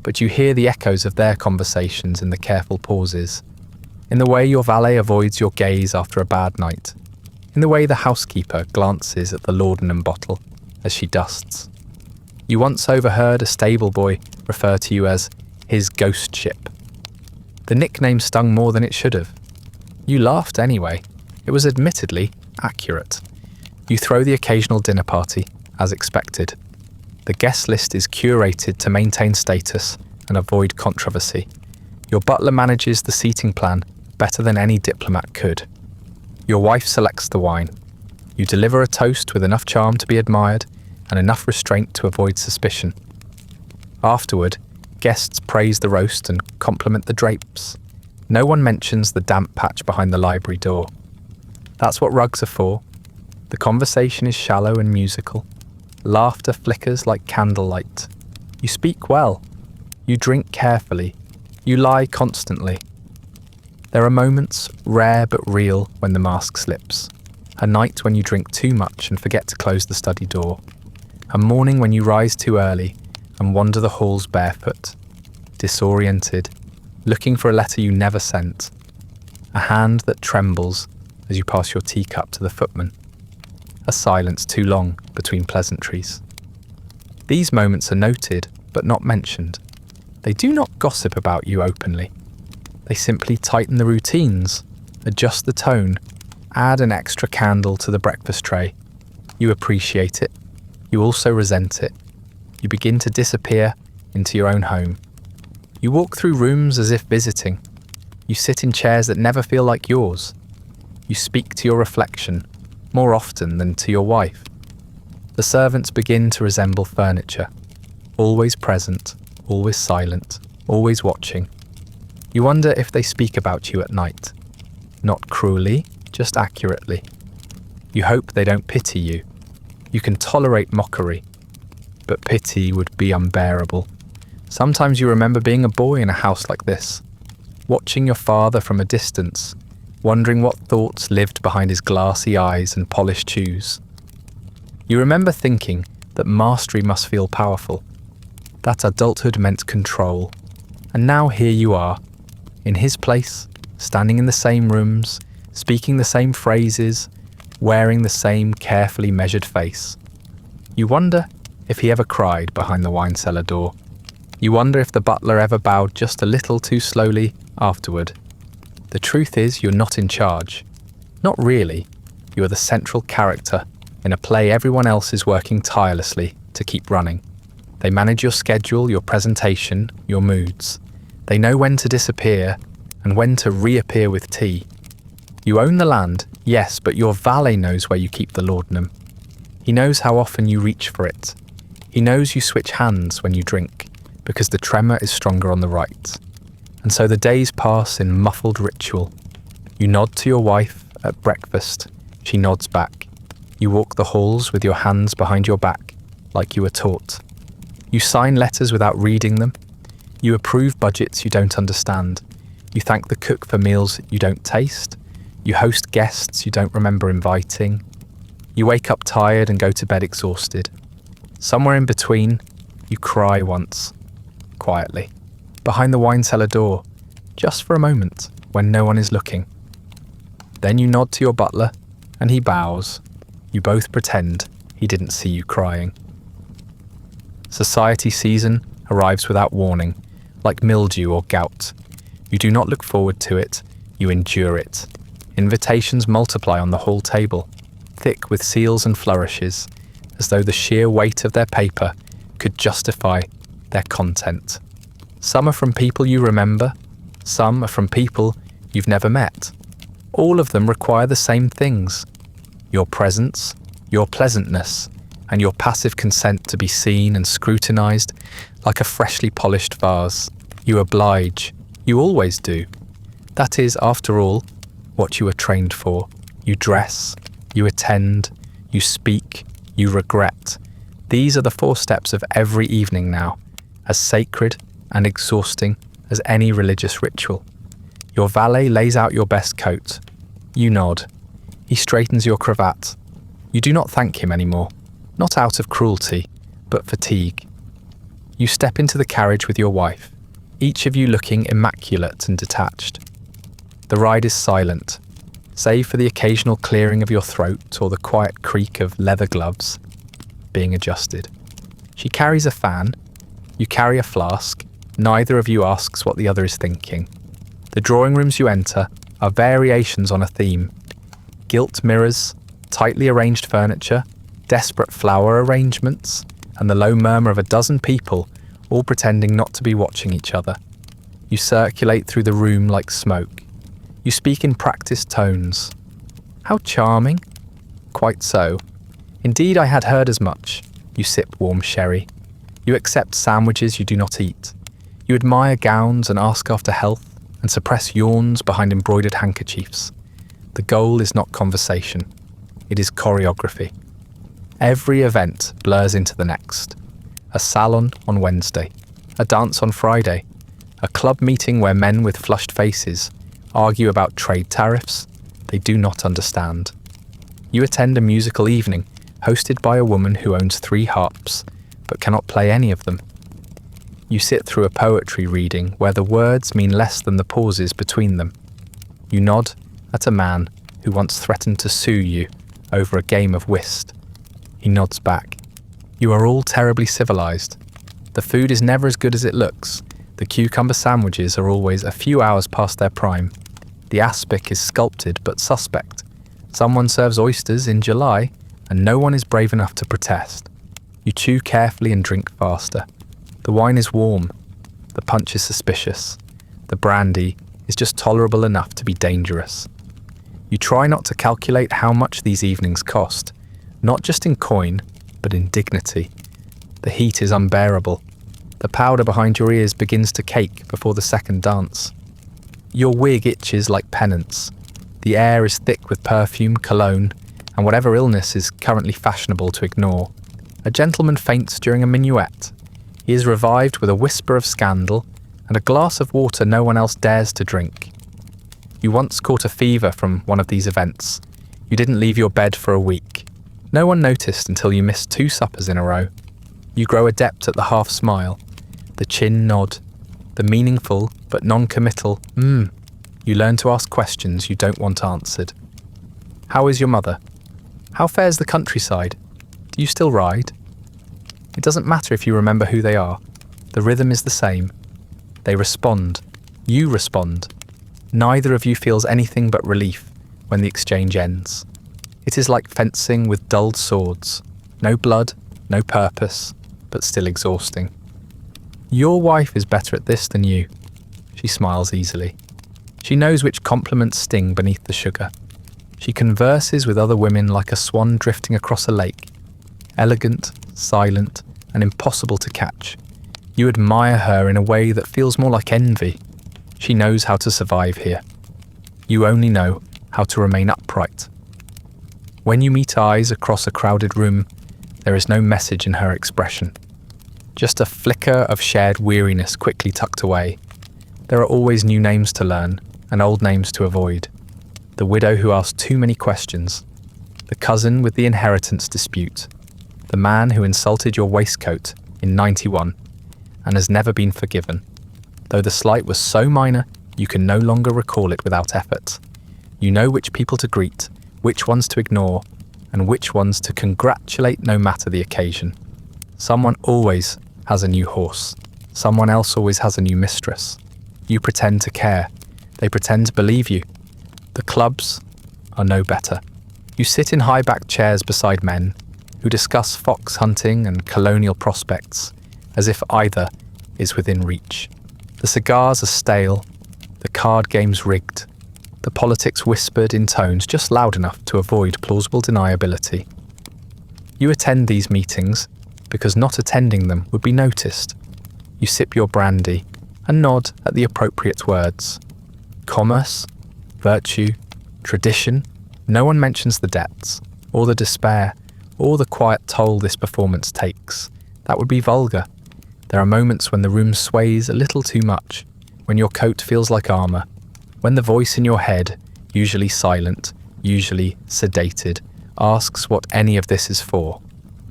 But you hear the echoes of their conversations in the careful pauses, in the way your valet avoids your gaze after a bad night, in the way the housekeeper glances at the laudanum bottle as she dusts. You once overheard a stable boy refer to you as his ghost ship. The nickname stung more than it should have. You laughed anyway. It was admittedly accurate. You throw the occasional dinner party, as expected. The guest list is curated to maintain status and avoid controversy. Your butler manages the seating plan better than any diplomat could. Your wife selects the wine. You deliver a toast with enough charm to be admired and enough restraint to avoid suspicion. Afterward, guests praise the roast and compliment the drapes. No one mentions the damp patch behind the library door. That's what rugs are for. The conversation is shallow and musical. Laughter flickers like candlelight. You speak well. You drink carefully. You lie constantly. There are moments, rare but real, when the mask slips. A night when you drink too much and forget to close the study door. A morning when you rise too early and wander the halls barefoot, disoriented, looking for a letter you never sent. A hand that trembles as you pass your teacup to the footman. A silence too long between pleasantries. These moments are noted but not mentioned. They do not gossip about you openly. They simply tighten the routines, adjust the tone, add an extra candle to the breakfast tray. You appreciate it. You also resent it. You begin to disappear into your own home. You walk through rooms as if visiting. You sit in chairs that never feel like yours. You speak to your reflection more often than to your wife. The servants begin to resemble furniture, always present, always silent, always watching. You wonder if they speak about you at night. Not cruelly, just accurately. You hope they don't pity you. You can tolerate mockery, but pity would be unbearable. Sometimes you remember being a boy in a house like this, watching your father from a distance, wondering what thoughts lived behind his glassy eyes and polished shoes. You remember thinking that mastery must feel powerful, that adulthood meant control. And now here you are, in his place, standing in the same rooms, speaking the same phrases, wearing the same carefully measured face. You wonder if he ever cried behind the wine cellar door. You wonder if the butler ever bowed just a little too slowly afterward. The truth is, you're not in charge. Not really. You are the central character In a play, everyone else is working tirelessly to keep running. They manage your schedule, your presentation, your moods. They know when to disappear and when to reappear with tea. You own the land, yes, but your valet knows where you keep the laudanum. He knows how often you reach for it. He knows you switch hands when you drink, because the tremor is stronger on the right. And so the days pass in muffled ritual. You nod to your wife at breakfast. She nods back. You walk the halls with your hands behind your back, like you were taught. You sign letters without reading them. You approve budgets you don't understand. You thank the cook for meals you don't taste. You host guests you don't remember inviting. You wake up tired and go to bed exhausted. Somewhere in between, you cry once, quietly, behind the wine cellar door, just for a moment when no one is looking. Then you nod to your butler, and he bows. You both pretend he didn't see you crying. Society season arrives without warning, like mildew or gout. You do not look forward to it, you endure it. Invitations multiply on the hall table, thick with seals and flourishes, as though the sheer weight of their paper could justify their content. Some are from people you remember, some are from people you've never met. All of them require the same things: your presence, your pleasantness, and your passive consent to be seen and scrutinized like a freshly polished vase. You oblige, you always do. That is, after all, what you are trained for. You dress, you attend, you speak, you regret. These are the 4 steps of every evening now, as sacred and exhausting as any religious ritual. Your valet lays out your best coat. You nod. He straightens your cravat. You do not thank him anymore, not out of cruelty, but fatigue. You step into the carriage with your wife, each of you looking immaculate and detached. The ride is silent, save for the occasional clearing of your throat or the quiet creak of leather gloves being adjusted. She carries a fan. You carry a flask. Neither of you asks what the other is thinking. The drawing rooms you enter are variations on a theme. Gilt mirrors, tightly arranged furniture, desperate flower arrangements, and the low murmur of a dozen people all pretending not to be watching each other. You circulate through the room like smoke. You speak in practiced tones. How charming. Quite so. Indeed, I had heard as much. You sip warm sherry. You accept sandwiches you do not eat. You admire gowns and ask after health and suppress yawns behind embroidered handkerchiefs. The goal is not conversation. It is choreography. Every event blurs into the next. A salon on Wednesday, a dance on Friday, a club meeting where men with flushed faces argue about trade tariffs they do not understand. You attend a musical evening hosted by a woman who owns 3 harps but cannot play any of them. You sit through a poetry reading where the words mean less than the pauses between them. You nod at a man who once threatened to sue you over a game of whist. He nods back. You are all terribly civilized. The food is never as good as it looks. The cucumber sandwiches are always a few hours past their prime. The aspic is sculpted but suspect. Someone serves oysters in July, and no one is brave enough to protest. You chew carefully and drink faster. The wine is warm. The punch is suspicious. The brandy is just tolerable enough to be dangerous. You try not to calculate how much these evenings cost, not just in coin, but in dignity. The heat is unbearable. The powder behind your ears begins to cake before the second dance. Your wig itches like penance. The air is thick with perfume, cologne, and whatever illness is currently fashionable to ignore. A gentleman faints during a minuet. He is revived with a whisper of scandal and a glass of water no one else dares to drink. You once caught a fever from one of these events. You didn't leave your bed for a week. No one noticed until you missed 2 suppers in a row. You grow adept at the half smile, the chin nod, the meaningful but non-committal You learn to ask questions you don't want answered. How is your mother? How fares the countryside? Do you still ride? It doesn't matter if you remember who they are. The rhythm is the same. They respond. You respond. Neither of you feels anything but relief when the exchange ends. It is like fencing with dulled swords. No blood, no purpose, but still exhausting. Your wife is better at this than you. She smiles easily. She knows which compliments sting beneath the sugar. She converses with other women like a swan drifting across a lake. Elegant, silent, and impossible to catch. You admire her in a way that feels more like envy. She knows how to survive here. You only know how to remain upright. When you meet eyes across a crowded room, there is no message in her expression. Just a flicker of shared weariness quickly tucked away. There are always new names to learn and old names to avoid. The widow who asked too many questions. The cousin with the inheritance dispute. The man who insulted your waistcoat in 91 and has never been forgiven. Though the slight was so minor, you can no longer recall it without effort. You know which people to greet, which ones to ignore, and which ones to congratulate no matter the occasion. Someone always has a new horse. Someone else always has a new mistress. You pretend to care. They pretend to believe you. The clubs are no better. You sit in high-backed chairs beside men who discuss fox hunting and colonial prospects as if either is within reach. The cigars are stale, the card games rigged, the politics whispered in tones just loud enough to avoid plausible deniability. You attend these meetings because not attending them would be noticed. You sip your brandy and nod at the appropriate words. Commerce, virtue, tradition. No one mentions the debts, or the despair, or the quiet toll this performance takes. That would be vulgar. There are moments when the room sways a little too much, when your coat feels like armour, when the voice in your head, usually silent, usually sedated, asks what any of this is for.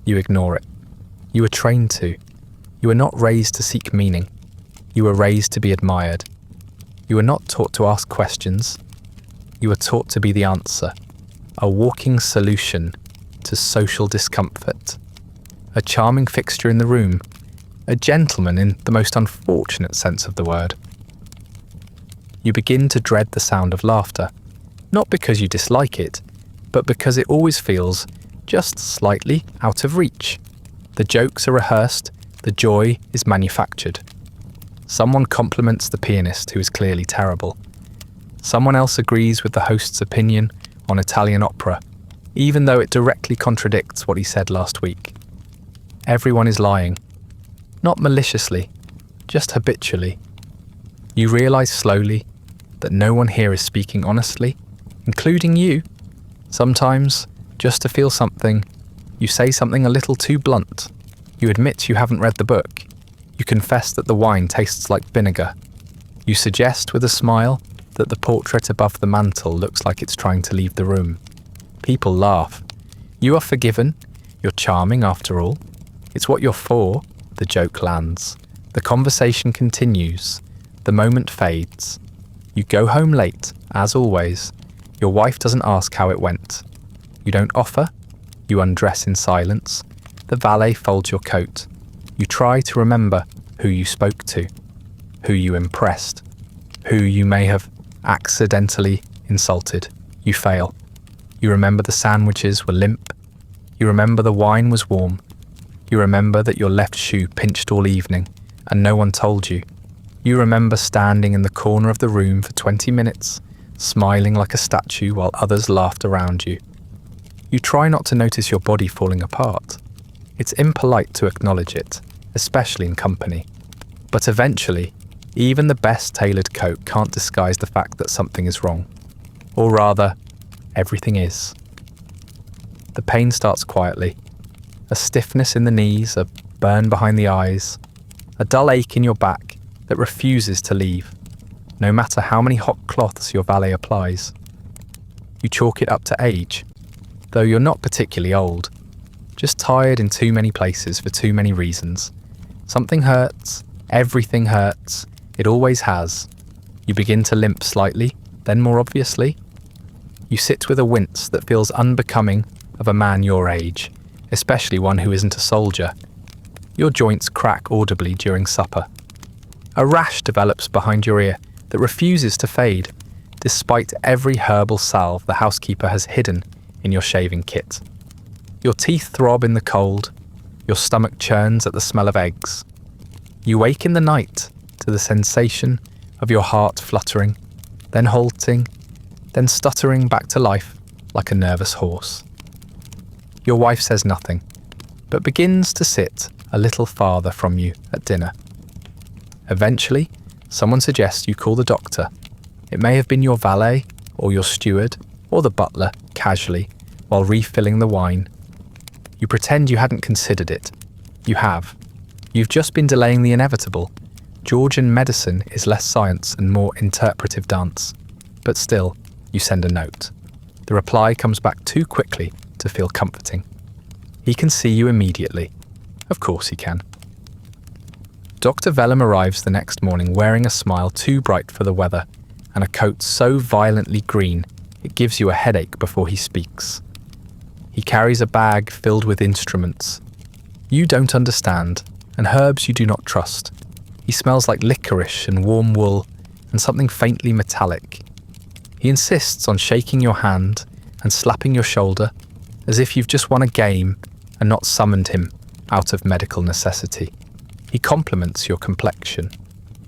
You ignore it. You are trained to. You are not raised to seek meaning. You are raised to be admired. You are not taught to ask questions. You are taught to be the answer, a walking solution to social discomfort, a charming fixture in the room, a gentleman in the most unfortunate sense of the word. You begin to dread the sound of laughter, not because you dislike it, but because it always feels just slightly out of reach. The jokes are rehearsed, the joy is manufactured. Someone compliments the pianist who is clearly terrible. Someone else agrees with the host's opinion on Italian opera, even though it directly contradicts what he said last week. Everyone is lying. Not maliciously, just habitually. You realise slowly that no one here is speaking honestly, including you. Sometimes, just to feel something, you say something a little too blunt. You admit you haven't read the book. You confess that the wine tastes like vinegar. You suggest with a smile that the portrait above the mantel looks like it's trying to leave the room. People laugh. You are forgiven. You're charming after all. It's what you're for. The joke lands. The conversation continues. The moment fades. You go home late, as always. Your wife doesn't ask how it went. You don't offer. You undress in silence. The valet folds your coat. You try to remember who you spoke to, who you impressed, who you may have accidentally insulted. You fail. You remember the sandwiches were limp. You remember the wine was warm. You remember that your left shoe pinched all evening and no one told you. You remember standing in the corner of the room for 20 minutes, smiling like a statue while others laughed around you. You try not to notice your body falling apart. It's impolite to acknowledge it, especially in company. But eventually, even the best tailored coat can't disguise the fact that something is wrong. Or rather, everything is. The pain starts quietly. A stiffness in the knees, a burn behind the eyes, a dull ache in your back that refuses to leave, no matter how many hot cloths your valet applies. You chalk it up to age, though you're not particularly old. Just tired in too many places for too many reasons. Something hurts, everything hurts, it always has. You begin to limp slightly, then more obviously. You sit with a wince that feels unbecoming of a man your age, especially one who isn't a soldier. Your joints crack audibly during supper. A rash develops behind your ear that refuses to fade, despite every herbal salve the housekeeper has hidden in your shaving kit. Your teeth throb in the cold, your stomach churns at the smell of eggs. You wake in the night to the sensation of your heart fluttering, then halting, then stuttering back to life like a nervous horse. Your wife says nothing, but begins to sit a little farther from you at dinner. Eventually, someone suggests you call the doctor. It may have been your valet, or your steward, or the butler, casually, while refilling the wine. You pretend you hadn't considered it. You have. You've just been delaying the inevitable. Georgian medicine is less science and more interpretive dance. But still, you send a note. The reply comes back too quickly to feel comforting. He can see you immediately. Of course he can. Dr. Vellum arrives the next morning wearing a smile too bright for the weather and a coat so violently green it gives you a headache before he speaks. He carries a bag filled with instruments you don't understand and herbs you do not trust. He smells like licorice and warm wool and something faintly metallic. He insists on shaking your hand and slapping your shoulder as if you've just won a game and not summoned him out of medical necessity. He compliments your complexion,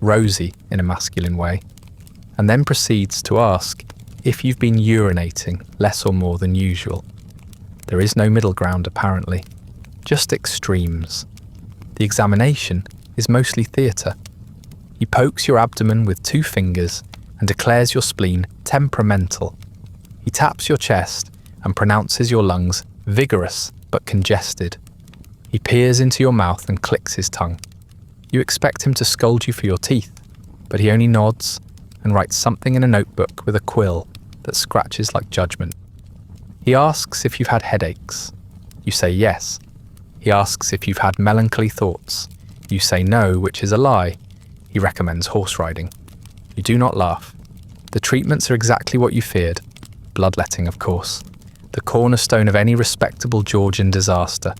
rosy in a masculine way, and then proceeds to ask if you've been urinating less or more than usual. There is no middle ground apparently, just extremes. The examination is mostly theatre. He pokes your abdomen with 2 fingers and declares your spleen temperamental. He taps your chest and pronounces your lungs vigorous but congested. He peers into your mouth and clicks his tongue. You expect him to scold you for your teeth, but he only nods and writes something in a notebook with a quill that scratches like judgment. He asks if you've had headaches. You say yes. He asks if you've had melancholy thoughts. You say no, which is a lie. He recommends horse riding. You do not laugh. The treatments are exactly what you feared. Bloodletting, of course. The cornerstone of any respectable Georgian disaster.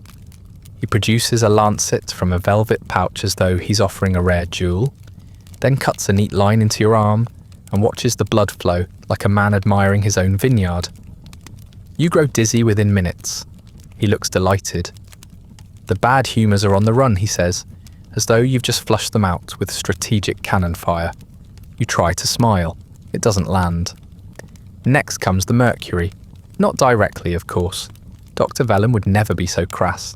He produces a lancet from a velvet pouch as though he's offering a rare jewel, then cuts a neat line into your arm and watches the blood flow like a man admiring his own vineyard. You grow dizzy within minutes. He looks delighted. The bad humours are on the run, he says, as though you've just flushed them out with strategic cannon fire. You try to smile. It doesn't land. Next comes the mercury. Not directly, of course. Dr. Vellum would never be so crass.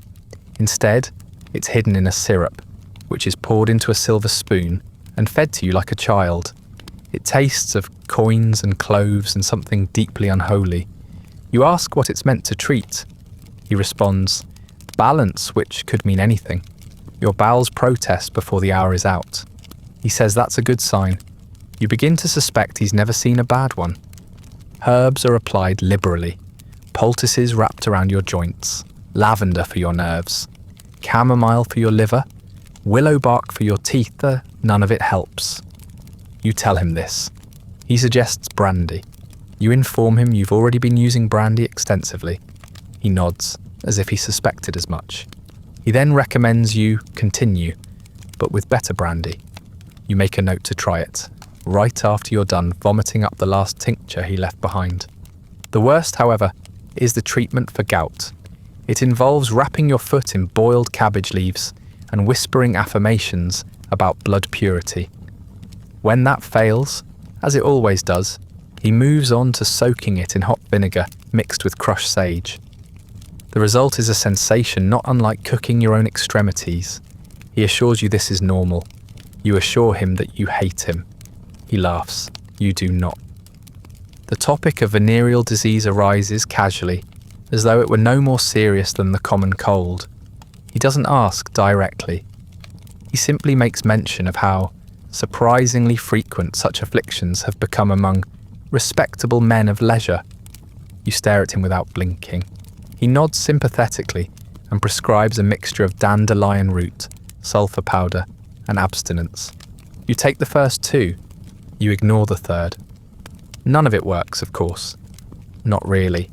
Instead, it's hidden in a syrup, which is poured into a silver spoon and fed to you like a child. It tastes of coins and cloves and something deeply unholy. You ask what it's meant to treat. He responds, balance, which could mean anything. Your bowels protest before the hour is out. He says that's a good sign. You begin to suspect he's never seen a bad one. Herbs are applied liberally. Poultices wrapped around your joints. Lavender for your nerves. Chamomile for your liver. Willow bark for your teeth. None of it helps. You tell him this. He suggests brandy. You inform him you've already been using brandy extensively. He nods, as if he suspected as much. He then recommends you continue, but with better brandy. You make a note to try it, right after you're done vomiting up the last tincture he left behind. The worst, however, is the treatment for gout. It involves wrapping your foot in boiled cabbage leaves and whispering affirmations about blood purity. When that fails, as it always does, he moves on to soaking it in hot vinegar mixed with crushed sage. The result is a sensation not unlike cooking your own extremities. He assures you this is normal. You assure him that you hate him. He laughs. You do not. The topic of venereal disease arises casually, as though it were no more serious than the common cold. He doesn't ask directly. He simply makes mention of how surprisingly frequent such afflictions have become among respectable men of leisure. You stare at him without blinking. He nods sympathetically and prescribes a mixture of dandelion root, sulphur powder, and abstinence. You take the first 2. You ignore the third. None of it works, of course. Not really.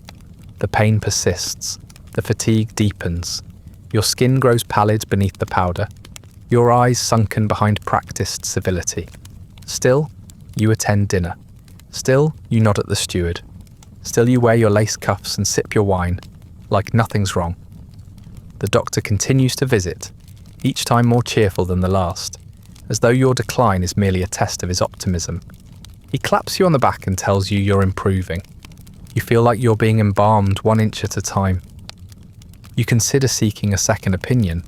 The pain persists. The fatigue deepens. Your skin grows pallid beneath the powder. Your eyes sunken behind practiced civility. Still, you attend dinner. Still, you nod at the steward. Still you wear your lace cuffs and sip your wine, like nothing's wrong. The doctor continues to visit, each time more cheerful than the last, as though your decline is merely a test of his optimism. He claps you on the back and tells you you're improving. You feel like you're being embalmed 1 inch at a time. You consider seeking a second opinion,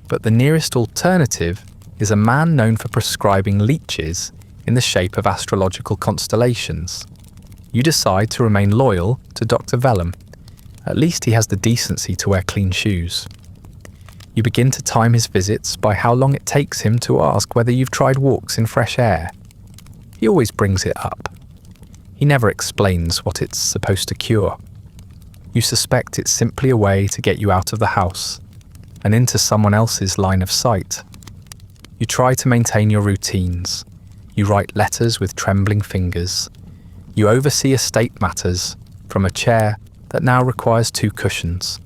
but the nearest alternative is a man known for prescribing leeches in the shape of astrological constellations. You decide to remain loyal to Dr. Vellum. At least he has the decency to wear clean shoes. You begin to time his visits by how long it takes him to ask whether you've tried walks in fresh air. He always brings it up. He never explains what it's supposed to cure. You suspect it's simply a way to get you out of the house and into someone else's line of sight. You try to maintain your routines. You write letters with trembling fingers. You oversee estate matters from a chair that now requires 2 cushions.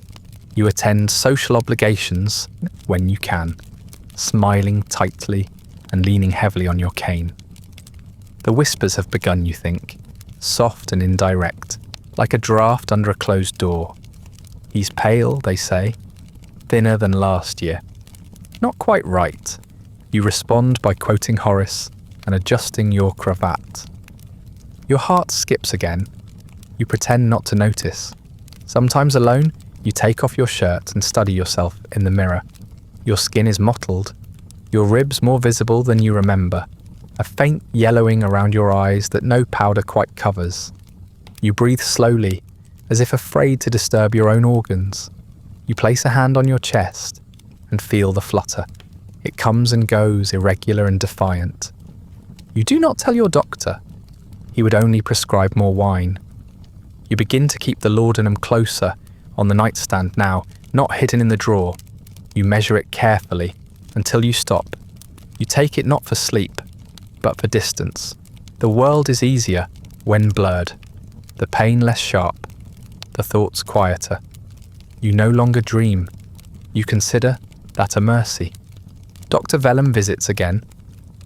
You attend social obligations when you can, smiling tightly and leaning heavily on your cane. The whispers have begun, you think, soft and indirect, like a draft under a closed door. He's pale, they say, thinner than last year. Not quite right. You respond by quoting Horace and adjusting your cravat. Your heart skips again. You pretend not to notice. Sometimes alone, you take off your shirt and study yourself in the mirror. Your skin is mottled, your ribs more visible than you remember, a faint yellowing around your eyes that no powder quite covers. You breathe slowly, as if afraid to disturb your own organs. You place a hand on your chest and feel the flutter. It comes and goes, irregular and defiant. You do not tell your doctor. He would only prescribe more wine. You begin to keep the laudanum closer, on the nightstand now, not hidden in the drawer. You measure it carefully, until you stop. You take it not for sleep, but for distance. The world is easier when blurred, the pain less sharp, the thoughts quieter. You no longer dream. You consider that a mercy. Dr. Vellum visits again.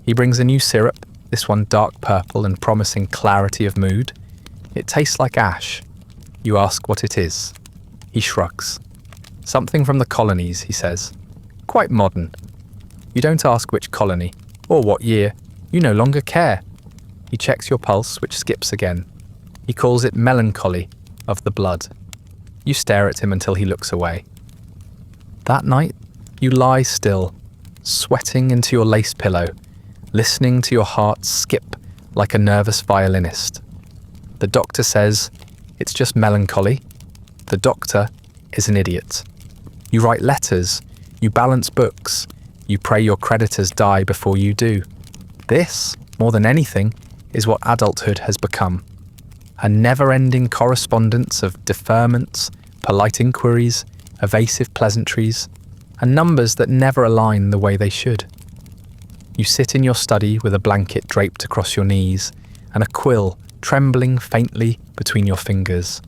He brings a new syrup, this one dark purple and promising clarity of mood. It tastes like ash. You ask what it is. He shrugs. Something from the colonies, he says. Quite modern. You don't ask which colony, or what year. You no longer care. He checks your pulse, which skips again. He calls it melancholy of the blood. You stare at him until he looks away. That night, you lie still, sweating into your lace pillow, listening to your heart skip like a nervous violinist. The doctor says, it's just melancholy. The doctor is an idiot. You write letters, you balance books, you pray your creditors die before you do. This, more than anything, is what adulthood has become. A never-ending correspondence of deferments, polite inquiries, evasive pleasantries, and numbers that never align the way they should. You sit in your study with a blanket draped across your knees and a quill trembling faintly between your fingers.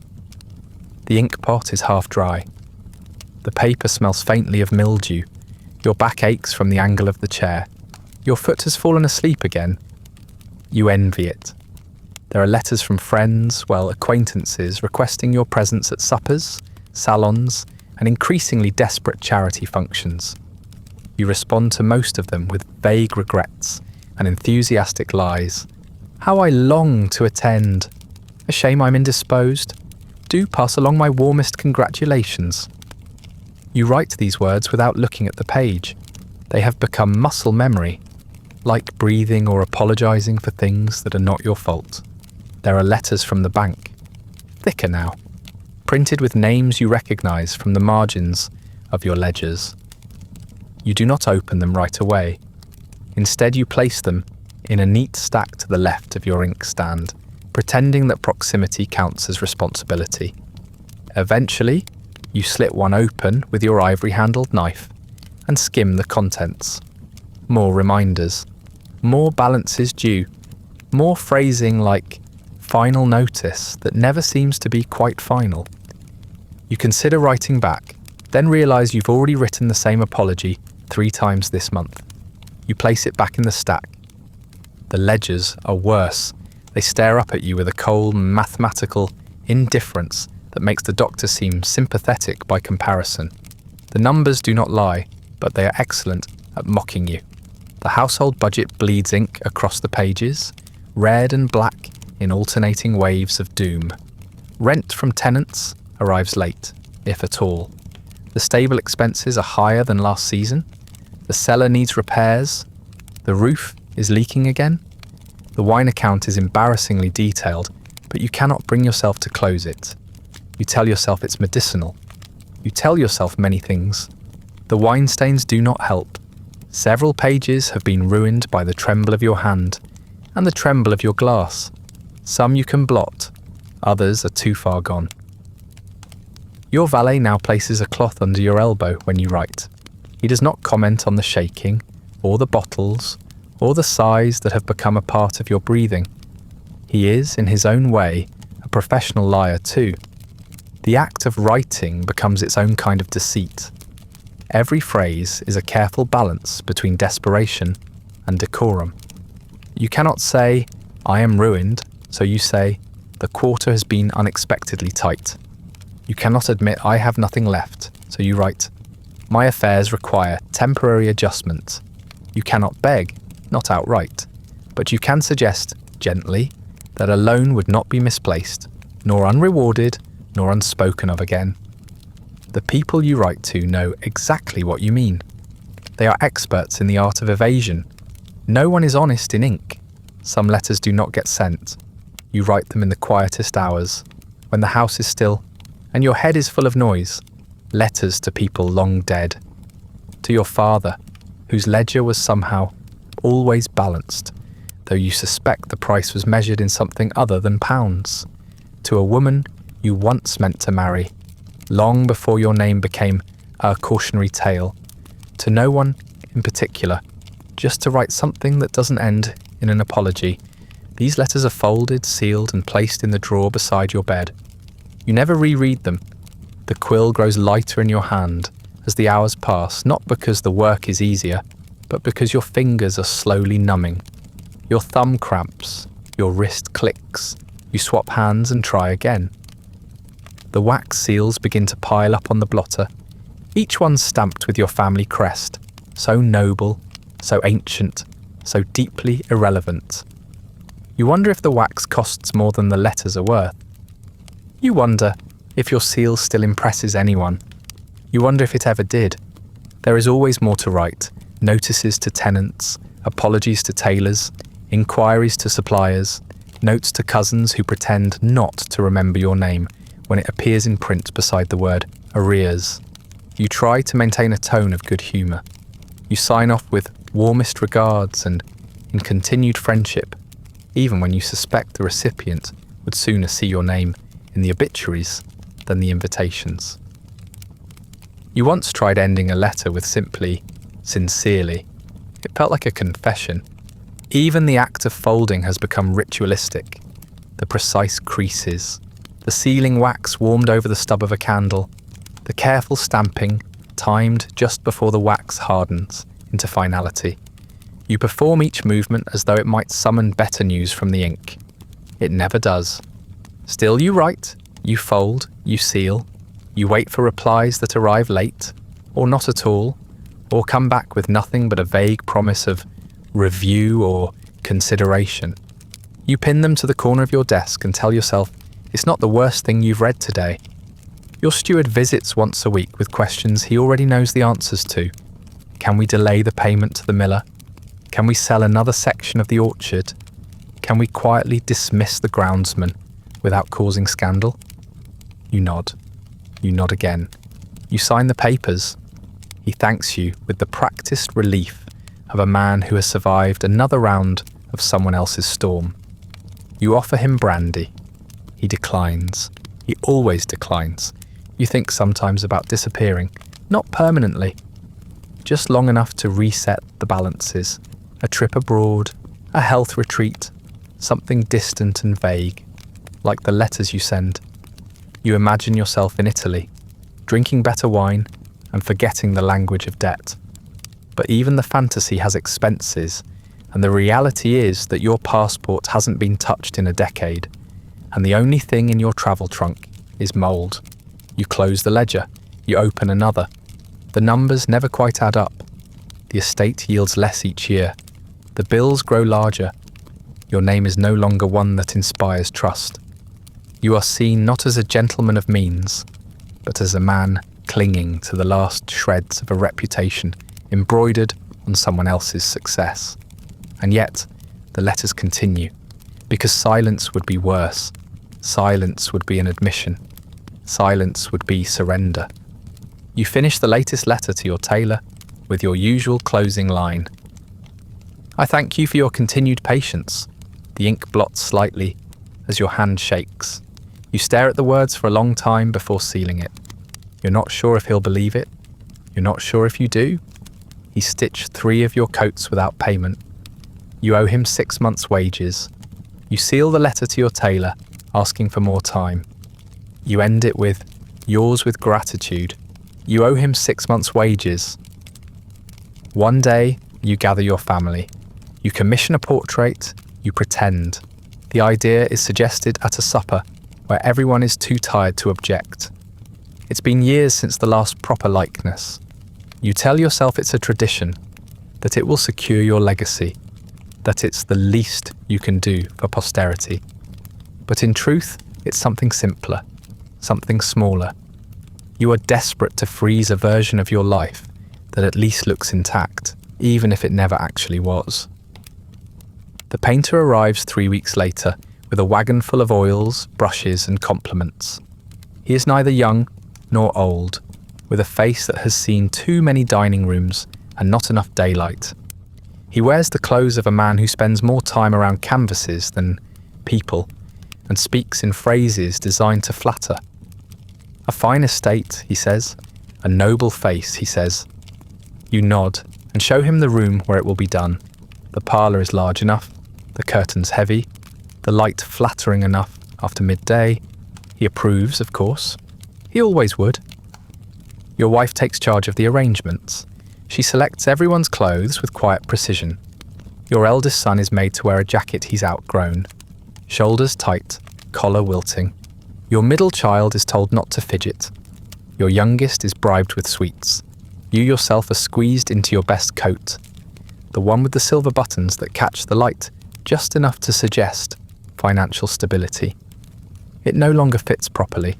The ink pot is half dry. The paper smells faintly of mildew. Your back aches from the angle of the chair. Your foot has fallen asleep again. You envy it. There are letters from friends, acquaintances requesting your presence at suppers, salons, and increasingly desperate charity functions. You respond to most of them with vague regrets and enthusiastic lies. How I long to attend. A shame I'm indisposed. Do pass along my warmest congratulations. You write these words without looking at the page. They have become muscle memory, like breathing or apologising for things that are not your fault. There are letters from the bank, thicker now, printed with names you recognise from the margins of your ledgers. You do not open them right away. Instead, you place them in a neat stack to the left of your inkstand, pretending that proximity counts as responsibility. Eventually, you slit one open with your ivory-handled knife and skim the contents. More reminders, more balances due, more phrasing like final notice that never seems to be quite final. You consider writing back, then realise you've already written the same apology 3 times this month. You place it back in the stack. The ledgers are worse. They stare up at you with a cold, mathematical, indifference that makes the doctor seem sympathetic by comparison. The numbers do not lie, but they are excellent at mocking you. The household budget bleeds ink across the pages, red and black in alternating waves of doom. Rent from tenants arrives late, if at all. The stable expenses are higher than last season. The cellar needs repairs. The roof is leaking again. The wine account is embarrassingly detailed, but you cannot bring yourself to close it. You tell yourself it's medicinal. You tell yourself many things. The wine stains do not help. Several pages have been ruined by the tremble of your hand and the tremble of your glass. Some you can blot, others are too far gone. Your valet now places a cloth under your elbow when you write. He does not comment on the shaking, or the bottles, or the sighs that have become a part of your breathing. He is, in his own way, a professional liar too. The act of writing becomes its own kind of deceit. Every phrase is a careful balance between desperation and decorum. You cannot say, "I am ruined," so you say, "The quarter has been unexpectedly tight." You cannot admit, "I have nothing left," so you write, "My affairs require temporary adjustment." You cannot beg, not outright, but you can suggest, gently, that a loan would not be misplaced, nor unrewarded, nor unspoken of again. The people you write to know exactly what you mean. They are experts in the art of evasion. No one is honest in ink. Some letters do not get sent. You write them in the quietest hours, when the house is still, and your head is full of noise. Letters to people long dead. To your father, whose ledger was somehow always balanced, though you suspect the price was measured in something other than pounds. To a woman you once meant to marry, long before your name became a cautionary tale. To no one in particular, just to write something that doesn't end in an apology. These letters are folded, sealed, and placed in the drawer beside your bed. You never reread them. The quill grows lighter in your hand as the hours pass, not because the work is easier, but because your fingers are slowly numbing. Your thumb cramps, your wrist clicks, you swap hands and try again. The wax seals begin to pile up on the blotter, each one stamped with your family crest, so noble, so ancient, so deeply irrelevant. You wonder if the wax costs more than the letters are worth. You wonder if your seal still impresses anyone. You wonder if it ever did. There is always more to write. Notices to tenants, apologies to tailors, inquiries to suppliers, notes to cousins who pretend not to remember your name when it appears in print beside the word arrears. You try to maintain a tone of good humour. You sign off with warmest regards and in continued friendship, even when you suspect the recipient would sooner see your name in the obituaries than the invitations. You once tried ending a letter with simply, "Sincerely." It felt like a confession. Even the act of folding has become ritualistic. The precise creases, the sealing wax warmed over the stub of a candle, the careful stamping, timed just before the wax hardens into finality. You perform each movement as though it might summon better news from the ink. It never does. Still you write, you fold, you seal, you wait for replies that arrive late, or not at all, or come back with nothing but a vague promise of review or consideration. You pin them to the corner of your desk and tell yourself it's not the worst thing you've read today. Your steward visits once a week with questions he already knows the answers to. Can we delay the payment to the miller? Can we sell another section of the orchard? Can we quietly dismiss the groundsman without causing scandal? You nod. You nod again. You sign the papers. He thanks you with the practiced relief of a man who has survived another round of someone else's storm. You offer him brandy. He declines. He always declines. You think sometimes about disappearing, not permanently, just long enough to reset the balances. A trip abroad, a health retreat, something distant and vague, like the letters you send. You imagine yourself in Italy, drinking better wine and forgetting the language of debt. But even the fantasy has expenses, and the reality is that your passport hasn't been touched in a decade, and the only thing in your travel trunk is mould. You close the ledger, you open another. The numbers never quite add up. The estate yields less each year. The bills grow larger. Your name is no longer one that inspires trust. You are seen not as a gentleman of means, but as a man clinging to the last shreds of a reputation embroidered on someone else's success. And yet, the letters continue, because silence would be worse. Silence would be an admission. Silence would be surrender. You finish the latest letter to your tailor with your usual closing line. I thank you for your continued patience. The ink blots slightly as your hand shakes. You stare at the words for a long time before sealing it. You're not sure if he'll believe it. You're not sure if you do. He stitched 3 of your coats without payment. You owe him 6 months' wages. You seal the letter to your tailor, asking for more time. You end it with, yours with gratitude. You owe him 6 months' wages. One day, you gather your family. You commission a portrait. You pretend. The idea is suggested at a supper where everyone is too tired to object. It's been years since the last proper likeness. You tell yourself it's a tradition, that it will secure your legacy, that it's the least you can do for posterity. But in truth, it's something simpler, something smaller. You are desperate to freeze a version of your life that at least looks intact, even if it never actually was. The painter arrives 3 weeks later with a wagon full of oils, brushes, and compliments. He is neither young nor old, with a face that has seen too many dining rooms and not enough daylight. He wears the clothes of a man who spends more time around canvases than people, and speaks in phrases designed to flatter. A fine estate, he says. A noble face, he says. You nod and show him the room where it will be done. The parlour is large enough, the curtains heavy, the light flattering enough after midday. He approves, of course. He always would. Your wife takes charge of the arrangements. She selects everyone's clothes with quiet precision. Your eldest son is made to wear a jacket he's outgrown. Shoulders tight, collar wilting. Your middle child is told not to fidget. Your youngest is bribed with sweets. You yourself are squeezed into your best coat, the one with the silver buttons that catch the light just enough to suggest financial stability. It no longer fits properly.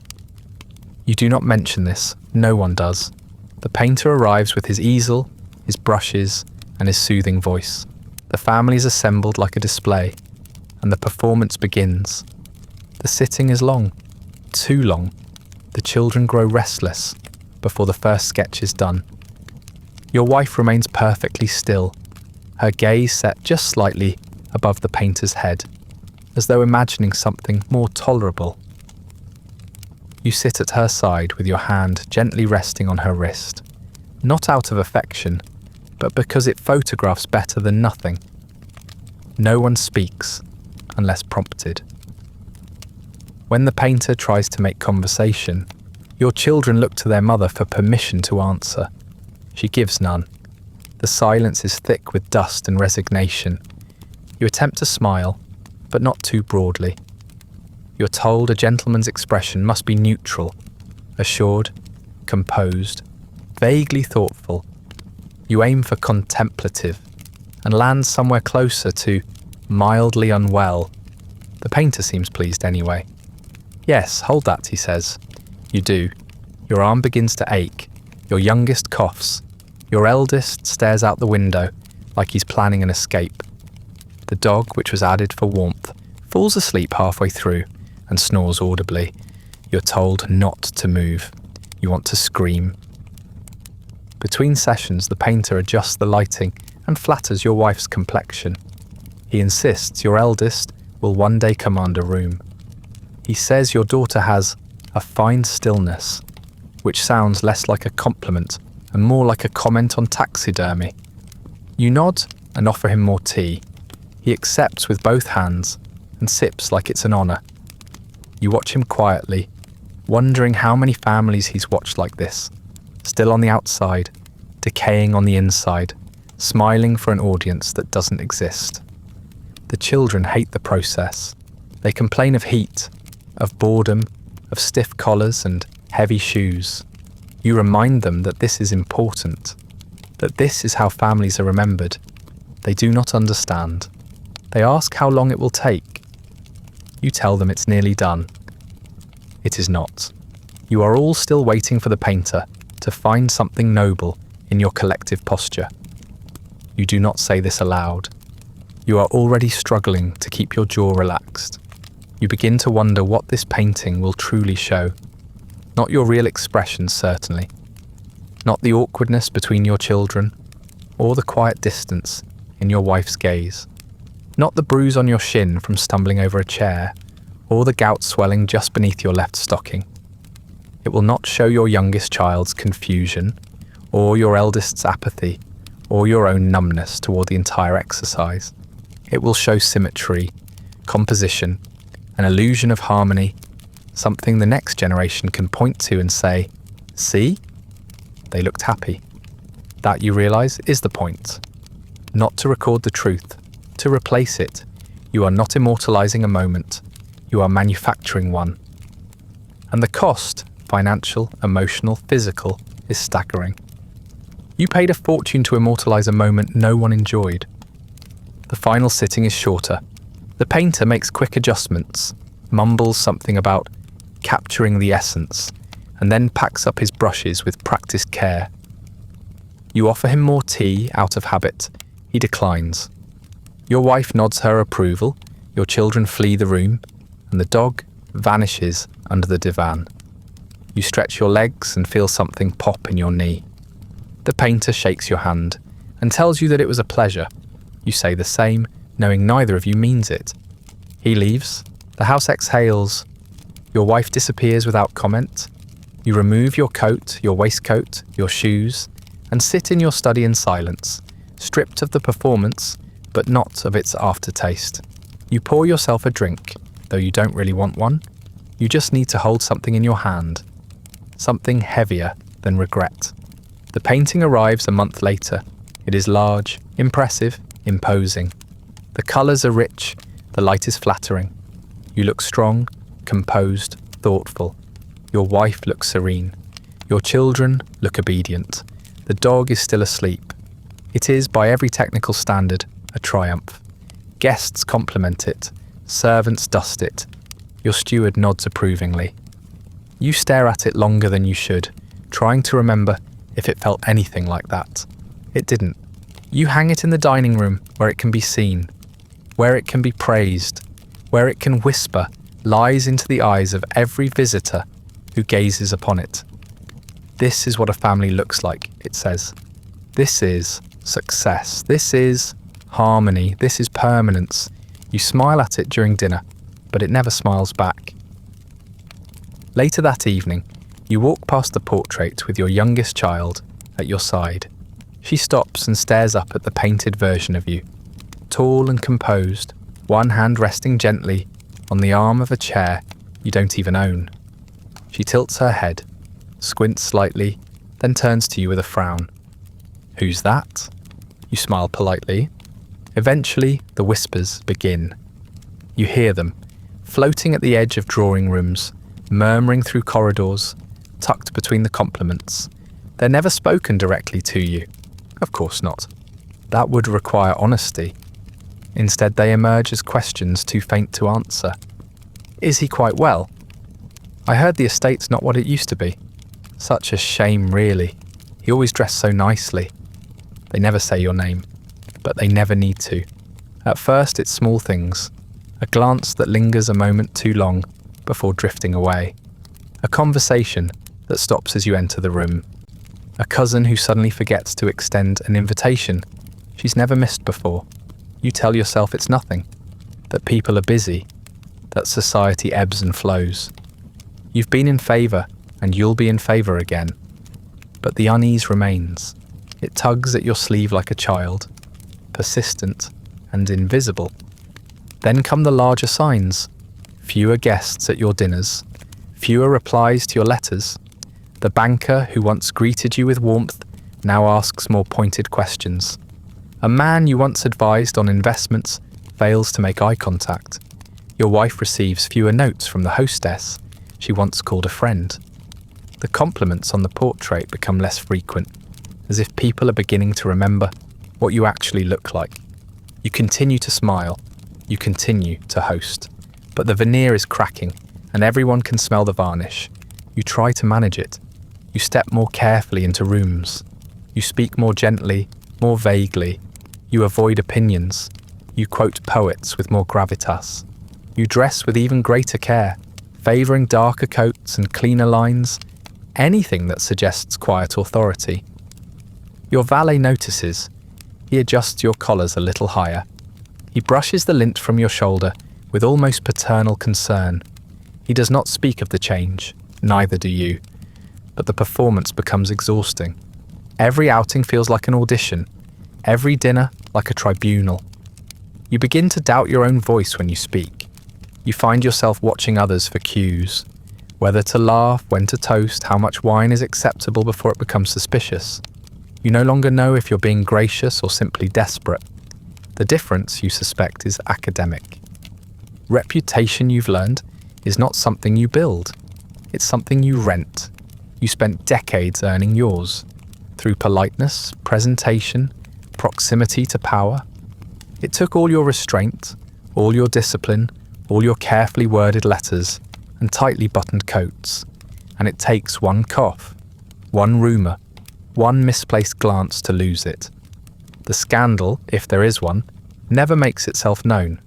You do not mention this, no one does. The painter arrives with his easel, his brushes, and his soothing voice. The family is assembled like a display, and the performance begins. The sitting is long, too long. The children grow restless before the first sketch is done. Your wife remains perfectly still, her gaze set just slightly above the painter's head, as though imagining something more tolerable. You sit at her side with your hand gently resting on her wrist, not out of affection, but because it photographs better than nothing. No one speaks unless prompted. When the painter tries to make conversation, your children look to their mother for permission to answer. She gives none. The silence is thick with dust and resignation. You attempt to smile, but not too broadly. You're told a gentleman's expression must be neutral, assured, composed, vaguely thoughtful. You aim for contemplative and land somewhere closer to mildly unwell. The painter seems pleased anyway. Yes, hold that, he says. You do. Your arm begins to ache. Your youngest coughs. Your eldest stares out the window like he's planning an escape. The dog, which was added for warmth, falls asleep halfway through and snores audibly. You're told not to move. You want to scream. Between sessions, the painter adjusts the lighting and flatters your wife's complexion. He insists your eldest will one day command a room. He says your daughter has a fine stillness, which sounds less like a compliment and more like a comment on taxidermy. You nod and offer him more tea. He accepts with both hands and sips like it's an honour. You watch him quietly, wondering how many families he's watched like this, still on the outside, decaying on the inside, smiling for an audience that doesn't exist. The children hate the process. They complain of heat, of boredom, of stiff collars and heavy shoes. You remind them that this is important, that this is how families are remembered. They do not understand. They ask how long it will take. You tell them it's nearly done. It is not. You are all still waiting for the painter to find something noble in your collective posture. You do not say this aloud. You are already struggling to keep your jaw relaxed. You begin to wonder what this painting will truly show. Not your real expression, certainly. Not the awkwardness between your children, or the quiet distance in your wife's gaze. Not the bruise on your shin from stumbling over a chair, or the gout swelling just beneath your left stocking. It will not show your youngest child's confusion, or your eldest's apathy, or your own numbness toward the entire exercise. It will show symmetry, composition, an illusion of harmony, something the next generation can point to and say, "See? They looked happy." That, you realize, is the point. Not to record the truth, to replace it. You are not immortalizing a moment. You are manufacturing one. And the cost, financial, emotional, physical, is staggering. You paid a fortune to immortalize a moment no one enjoyed. The final sitting is shorter. The painter makes quick adjustments, mumbles something about capturing the essence, and then packs up his brushes with practiced care. You offer him more tea out of habit. He declines. Your wife nods her approval, your children flee the room, and the dog vanishes under the divan. You stretch your legs and feel something pop in your knee. The painter shakes your hand and tells you that it was a pleasure. You say the same, knowing neither of you means it. He leaves. The house exhales. Your wife disappears without comment. You remove your coat, your waistcoat, your shoes, and sit in your study in silence, stripped of the performance, but not of its aftertaste. You pour yourself a drink, though you don't really want one. You just need to hold something in your hand, something heavier than regret. The painting arrives a month later. It is large, impressive, imposing. The colours are rich, the light is flattering. You look strong, composed, thoughtful. Your wife looks serene. Your children look obedient. The dog is still asleep. It is, by every technical standard, a triumph. Guests compliment it. Servants dust it. Your steward nods approvingly. You stare at it longer than you should, trying to remember if it felt anything like that. It didn't. You hang it in the dining room where it can be seen, where it can be praised, where it can whisper lies into the eyes of every visitor who gazes upon it. This is what a family looks like, it says. This is success. This is harmony. This is permanence. You smile at it during dinner, but it never smiles back. Later that evening, you walk past the portrait with your youngest child at your side. She stops and stares up at the painted version of you, tall and composed, one hand resting gently on the arm of a chair you don't even own. She tilts her head, squints slightly, then turns to you with a frown. "Who's that?" You smile politely. Eventually, the whispers begin. You hear them, floating at the edge of drawing rooms, murmuring through corridors, tucked between the compliments. They're never spoken directly to you. Of course not. That would require honesty. Instead, they emerge as questions too faint to answer. Is he quite well? I heard the estate's not what it used to be. Such a shame, really. He always dressed so nicely. They never say your name, but they never need to. At first, it's small things. A glance that lingers a moment too long before drifting away. A conversation that stops as you enter the room. A cousin who suddenly forgets to extend an invitation she's never missed before. You tell yourself it's nothing, that people are busy, that society ebbs and flows. You've been in favour, and you'll be in favour again. But the unease remains. It tugs at your sleeve like a child, persistent and invisible. Then come the larger signs. Fewer guests at your dinners, fewer replies to your letters. The banker who once greeted you with warmth now asks more pointed questions. A man you once advised on investments fails to make eye contact. Your wife receives fewer notes from the hostess she once called a friend. The compliments on the portrait become less frequent, as if people are beginning to remember what you actually look like. You continue to smile, you continue to host, but the veneer is cracking and everyone can smell the varnish. You try to manage it. You step more carefully into rooms. You speak more gently, more vaguely. You avoid opinions. You quote poets with more gravitas. You dress with even greater care, favouring darker coats and cleaner lines, anything that suggests quiet authority. Your valet notices. He adjusts your collars a little higher. He brushes the lint from your shoulder with almost paternal concern. He does not speak of the change, neither do you, but the performance becomes exhausting. Every outing feels like an audition, every dinner like a tribunal. You begin to doubt your own voice when you speak. You find yourself watching others for cues, whether to laugh, when to toast, how much wine is acceptable before it becomes suspicious. You no longer know if you're being gracious or simply desperate. The difference, you suspect, is academic. Reputation, you've learned, is not something you build. It's something you rent. You spent decades earning yours, through politeness, presentation, proximity to power. It took all your restraint, all your discipline, all your carefully worded letters, and tightly buttoned coats. And it takes one cough, one rumour, one misplaced glance to lose it. The scandal, if there is one, never makes itself known.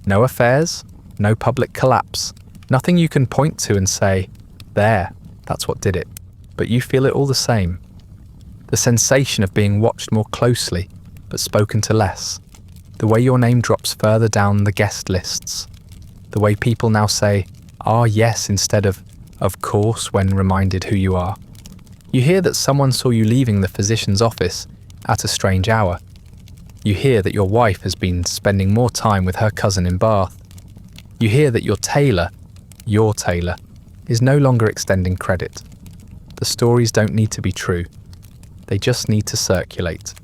No affairs, no public collapse, nothing you can point to and say, there, that's what did it. But you feel it all the same. The sensation of being watched more closely, but spoken to less. The way your name drops further down the guest lists. The way people now say, "Ah, yes," instead of course, when reminded who you are. You hear that someone saw you leaving the physician's office at a strange hour. You hear that your wife has been spending more time with her cousin in Bath. You hear that your tailor, is no longer extending credit. The stories don't need to be true. They just need to circulate.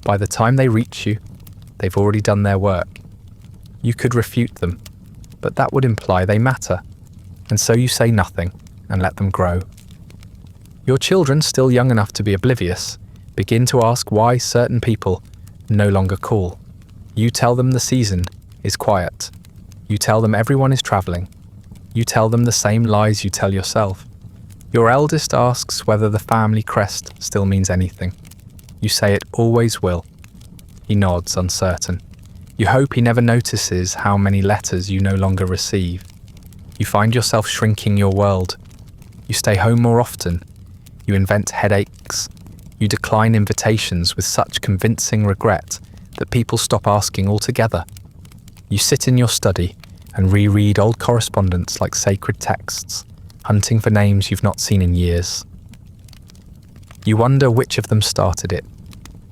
By the time they reach you, they've already done their work. You could refute them, but that would imply they matter. And so you say nothing and let them grow. Your children, still young enough to be oblivious, begin to ask why certain people no longer call. You tell them the season is quiet. You tell them everyone is travelling. You tell them the same lies you tell yourself. Your eldest asks whether the family crest still means anything. You say it always will. He nods, uncertain. You hope he never notices how many letters you no longer receive. You find yourself shrinking your world. You stay home more often. You invent headaches. You decline invitations with such convincing regret that people stop asking altogether. You sit in your study and reread old correspondence like sacred texts, hunting for names you've not seen in years. You wonder which of them started it,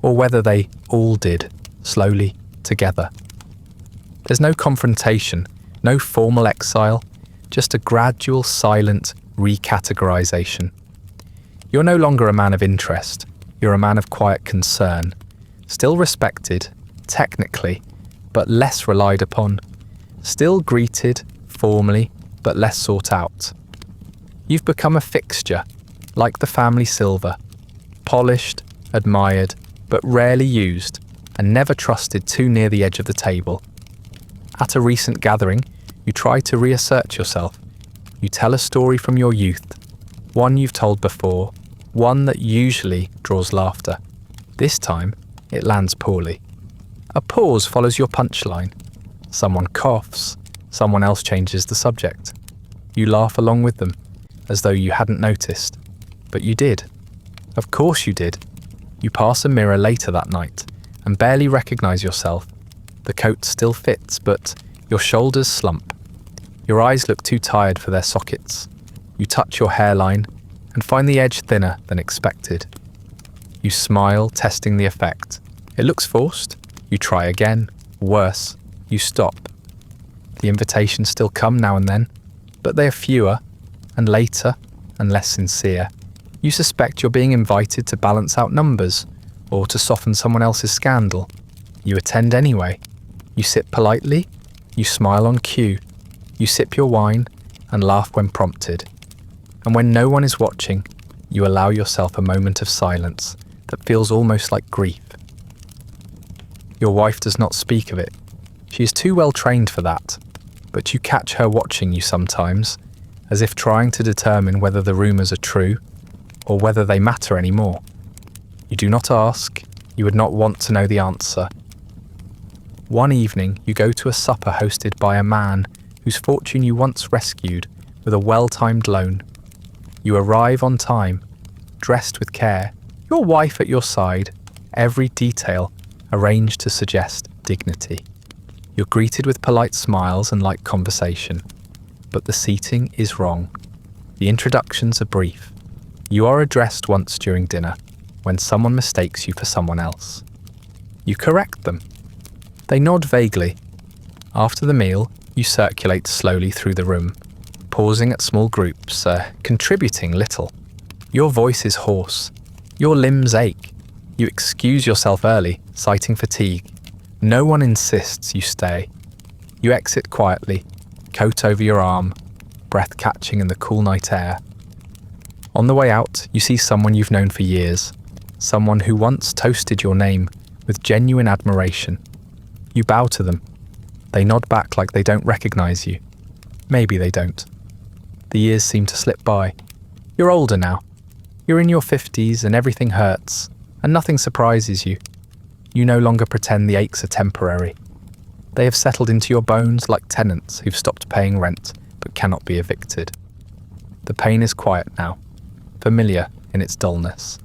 or whether they all did, slowly, together. There's no confrontation, no formal exile, just a gradual, silent recategorization. You're no longer a man of interest, you're a man of quiet concern, still respected, technically, but less relied upon, still greeted, formally, but less sought out. You've become a fixture, like the family silver, polished, admired, but rarely used, and never trusted too near the edge of the table. At a recent gathering, you try to reassert yourself. You tell a story from your youth, one you've told before, one that usually draws laughter. This time, it lands poorly. A pause follows your punchline. Someone coughs, someone else changes the subject. You laugh along with them, as though you hadn't noticed. But you did. Of course you did. You pass a mirror later that night, and barely recognise yourself. The coat still fits, but your shoulders slump. Your eyes look too tired for their sockets. You touch your hairline, and find the edge thinner than expected. You smile, testing the effect. It looks forced. You try again. Worse. You stop. The invitations still come now and then, but they are fewer, and later, and less sincere. You suspect you're being invited to balance out numbers, or to soften someone else's scandal. You attend anyway. You sit politely, You smile on cue, you sip your wine and laugh when prompted. And when no one is watching, you allow yourself a moment of silence that feels almost like grief. Your wife does not speak of it. She is too well trained for that, but you catch her watching you sometimes, as if trying to determine whether the rumours are true or whether they matter anymore. You do not ask, you would not want to know the answer. One evening, you go to a supper hosted by a man whose fortune you once rescued with a well-timed loan. You arrive on time, dressed with care, your wife at your side, every detail arranged to suggest dignity. You're greeted with polite smiles and light conversation, but the seating is wrong. The introductions are brief. You are addressed once during dinner, when someone mistakes you for someone else. You correct them. They nod vaguely. After the meal, you circulate slowly through the room, pausing at small groups, contributing little. Your voice is hoarse. Your limbs ache. You excuse yourself early, citing fatigue. No one insists you stay. You exit quietly, coat over your arm, breath catching in the cool night air. On the way out, you see someone you've known for years, someone who once toasted your name with genuine admiration. You bow to them. They nod back like they don't recognize you. Maybe they don't. The years seem to slip by. You're older now. You're in your 50s and everything hurts, and nothing surprises you. You no longer pretend the aches are temporary. They have settled into your bones like tenants who've stopped paying rent but cannot be evicted. The pain is quiet now, familiar in its dullness.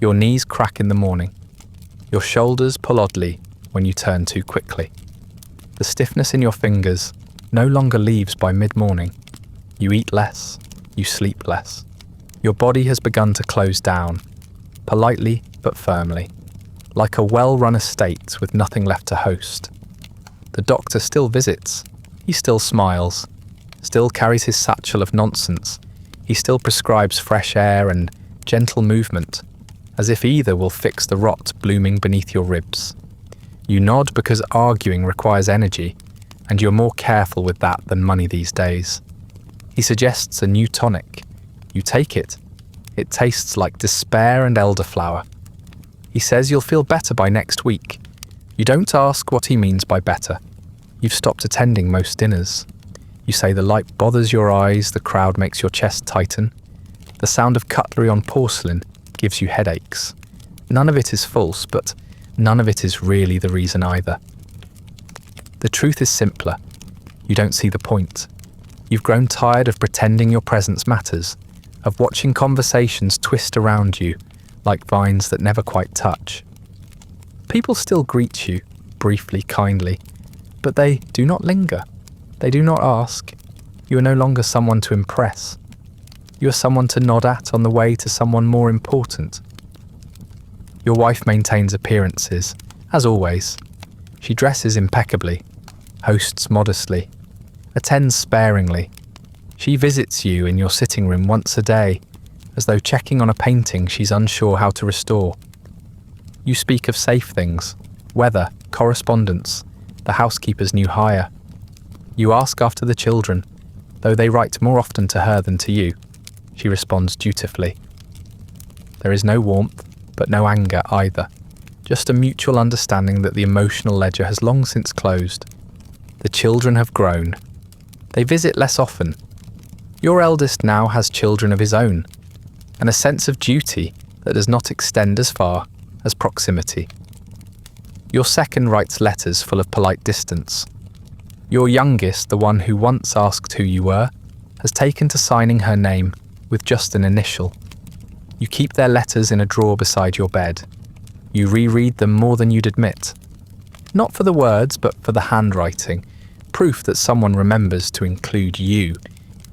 Your knees crack in the morning. Your shoulders pull oddly when you turn too quickly. The stiffness in your fingers no longer leaves by mid-morning. You eat less, you sleep less. Your body has begun to close down, politely but firmly, like a well-run estate with nothing left to host. The doctor still visits. He still smiles, still carries his satchel of nonsense. He still prescribes fresh air and gentle movement, as if either will fix the rot blooming beneath your ribs. You nod because arguing requires energy, and you're more careful with that than money these days. He suggests a new tonic. You take it. It tastes like despair and elderflower. He says you'll feel better by next week. You don't ask what he means by better. You've stopped attending most dinners. You say the light bothers your eyes, the crowd makes your chest tighten. The sound of cutlery on porcelain gives you headaches. None of it is false, but none of it is really the reason either. The truth is simpler. You don't see the point. You've grown tired of pretending your presence matters, of watching conversations twist around you like vines that never quite touch. People still greet you, briefly, kindly, but they do not linger. They do not ask. You are no longer someone to impress. You are someone to nod at on the way to someone more important. Your wife maintains appearances, as always. She dresses impeccably, hosts modestly, attends sparingly. She visits you in your sitting room once a day, as though checking on a painting she's unsure how to restore. You speak of safe things, weather, correspondence, the housekeeper's new hire. You ask after the children, though they write more often to her than to you. She responds dutifully. There is no warmth, but no anger either, just a mutual understanding that the emotional ledger has long since closed. The children have grown. They visit less often. Your eldest now has children of his own, and a sense of duty that does not extend as far as proximity. Your second writes letters full of polite distance. Your youngest, the one who once asked who you were, has taken to signing her name with just an initial. You keep their letters in a drawer beside your bed. You reread them more than you'd admit. Not for the words, but for the handwriting, proof that someone remembers to include you,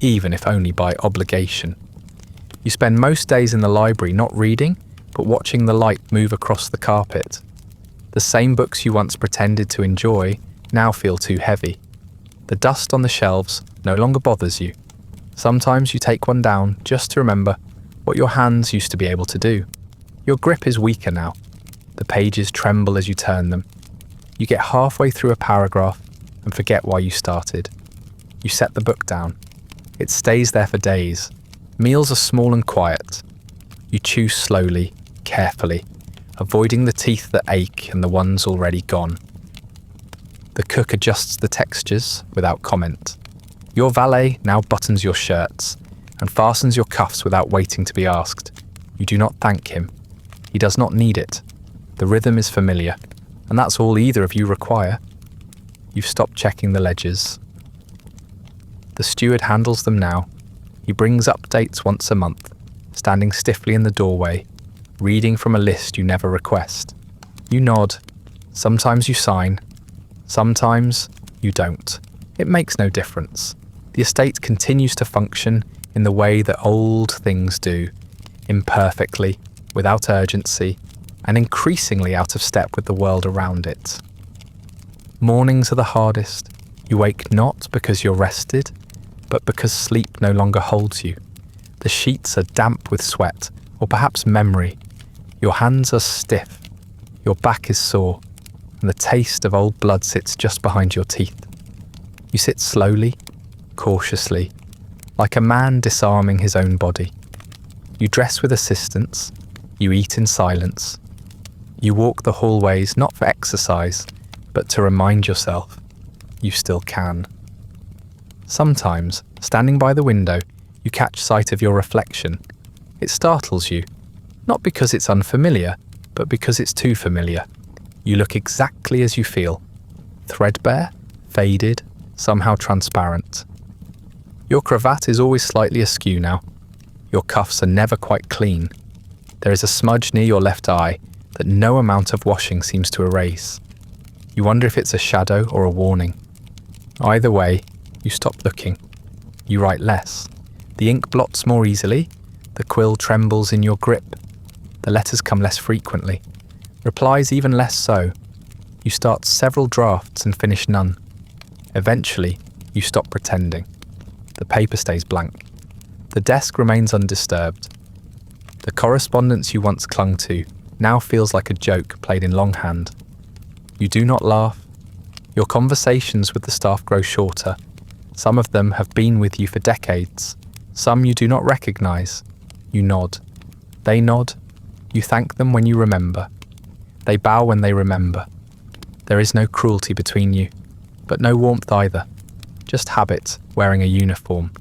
even if only by obligation. You spend most days in the library not reading, but watching the light move across the carpet. The same books you once pretended to enjoy now feel too heavy. The dust on the shelves no longer bothers you. Sometimes you take one down just to remember what your hands used to be able to do. Your grip is weaker now. The pages tremble as you turn them. You get halfway through a paragraph and forget why you started. You set the book down. It stays there for days. Meals are small and quiet. You chew slowly, carefully, avoiding the teeth that ache and the ones already gone. The cook adjusts the textures without comment. Your valet now buttons your shirts and fastens your cuffs without waiting to be asked. You do not thank him. He does not need it. The rhythm is familiar, and that's all either of you require. You've stopped checking the ledgers. The steward handles them now. He brings updates once a month, standing stiffly in the doorway, reading from a list you never request. You nod. Sometimes you sign. Sometimes you don't. It makes no difference. The estate continues to function in the way that old things do, imperfectly, without urgency, and increasingly out of step with the world around it. Mornings are the hardest. You wake not because you're rested, but because sleep no longer holds you. The sheets are damp with sweat, or perhaps memory. Your hands are stiff. Your back is sore, and the taste of old blood sits just behind your teeth. You sit slowly, cautiously, like a man disarming his own body. You dress with assistance. You eat in silence. You walk the hallways not for exercise, but to remind yourself you still can. Sometimes, standing by the window, you catch sight of your reflection. It startles you, not because it's unfamiliar, but because it's too familiar. You look exactly as you feel, threadbare, faded, somehow transparent. Your cravat is always slightly askew now. Your cuffs are never quite clean. There is a smudge near your left eye that no amount of washing seems to erase. You wonder if it's a shadow or a warning. Either way, you stop looking. You write less. The ink blots more easily. The quill trembles in your grip. The letters come less frequently. Replies even less so. You start several drafts and finish none. Eventually, you stop pretending. The paper stays blank. The desk remains undisturbed. The correspondence you once clung to now feels like a joke played in longhand. You do not laugh. Your conversations with the staff grow shorter. Some of them have been with you for decades. Some you do not recognize. You nod. They nod. You thank them when you remember. They bow when they remember. There is no cruelty between you, but no warmth either. Just habit, wearing a uniform.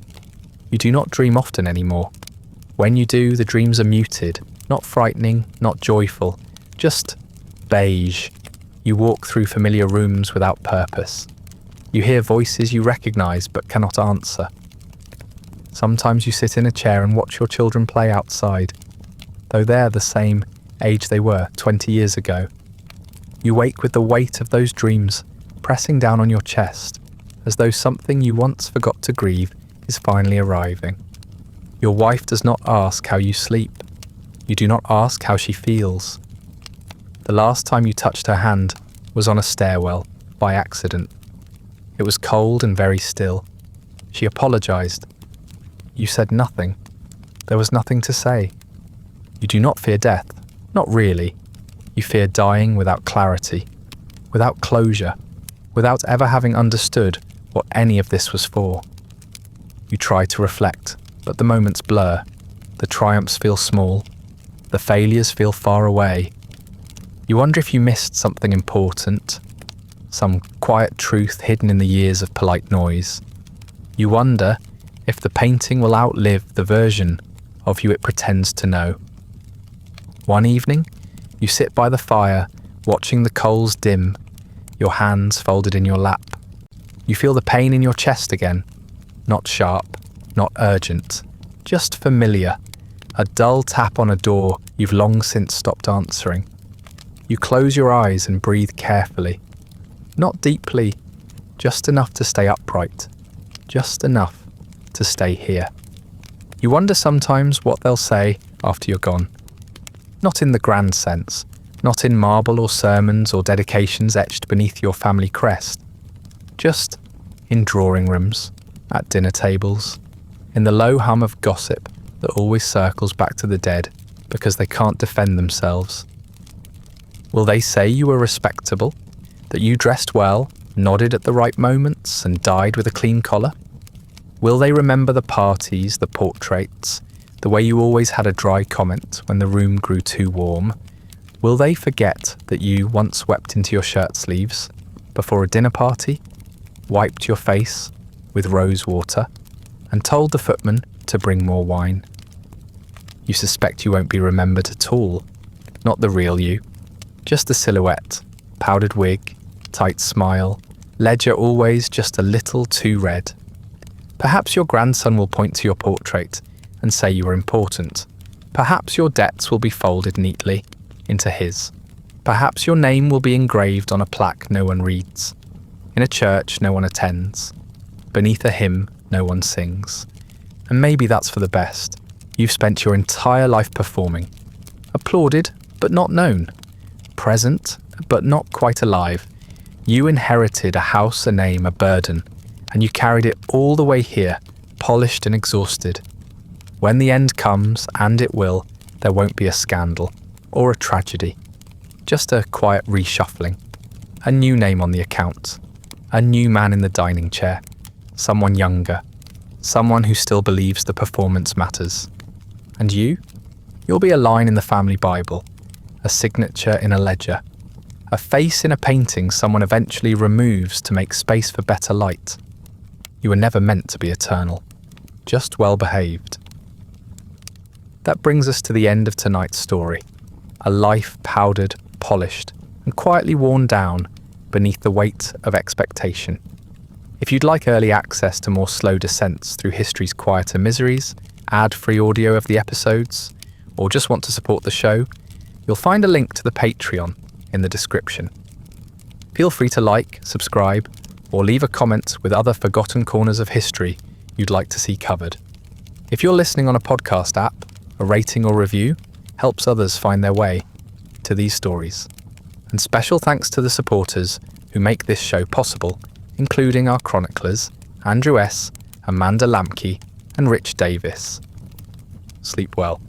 You do not dream often anymore. When you do, the dreams are muted, not frightening, not joyful, just beige. You walk through familiar rooms without purpose. You hear voices you recognize but cannot answer. Sometimes you sit in a chair and watch your children play outside, though they're the same age they were 20 years ago. You wake with the weight of those dreams pressing down on your chest, as though something you once forgot to grieve is finally arriving. Your wife does not ask how you sleep. You do not ask how she feels. The last time you touched her hand was on a stairwell, by accident. It was cold and very still. She apologized. You said nothing. There was nothing to say. You do not fear death. Not really. You fear dying without clarity, without closure, without ever having understood what any of this was for. You try to reflect, but the moments blur. The triumphs feel small. The failures feel far away. You wonder if you missed something important, some quiet truth hidden in the years of polite noise. You wonder if the painting will outlive the version of you it pretends to know. One evening, you sit by the fire, watching the coals dim, your hands folded in your lap. You feel the pain in your chest again, not sharp, not urgent, just familiar, a dull tap on a door you've long since stopped answering. You close your eyes and breathe carefully, not deeply, just enough to stay upright, just enough to stay here. You wonder sometimes what they'll say after you're gone. Not in the grand sense, not in marble or sermons or dedications etched beneath your family crest. Just in drawing rooms, at dinner tables, in the low hum of gossip that always circles back to the dead because they can't defend themselves. Will they say you were respectable, that you dressed well, nodded at the right moments and died with a clean collar? Will they remember the parties, the portraits, the way you always had a dry comment when the room grew too warm? Will they forget that you once wept into your shirt sleeves before a dinner party, wiped your face with rose water, and told the footman to bring more wine? You suspect you won't be remembered at all, not the real you, just the silhouette, powdered wig, tight smile, ledger always just a little too red. Perhaps your grandson will point to your portrait and say you were important. Perhaps your debts will be folded neatly into his. Perhaps your name will be engraved on a plaque no one reads, in a church no one attends, beneath a hymn no one sings. And maybe that's for the best. You've spent your entire life performing, applauded but not known, present but not quite alive. You inherited a house, a name, a burden, and you carried it all the way here, polished and exhausted. When the end comes, and it will, there won't be a scandal or a tragedy, just a quiet reshuffling, a new name on the account, a new man in the dining chair, someone younger, someone who still believes the performance matters. And you'll be a line in the family Bible, a signature in a ledger, a face in a painting someone eventually removes to make space for better light. You were never meant to be eternal, just well behaved. That brings us to the end of tonight's story, a life powdered, polished, and quietly worn down beneath the weight of expectation. If you'd like early access to more slow descents through history's quieter miseries, ad-free audio of the episodes, or just want to support the show, you'll find a link to the Patreon in the description. Feel free to like, subscribe, or leave a comment with other forgotten corners of history you'd like to see covered. If you're listening on a podcast app, a rating or review helps others find their way to these stories. And special thanks to the supporters who make this show possible, including our chroniclers, Andrew S., Amanda Lamke, and Rich Davis. Sleep well.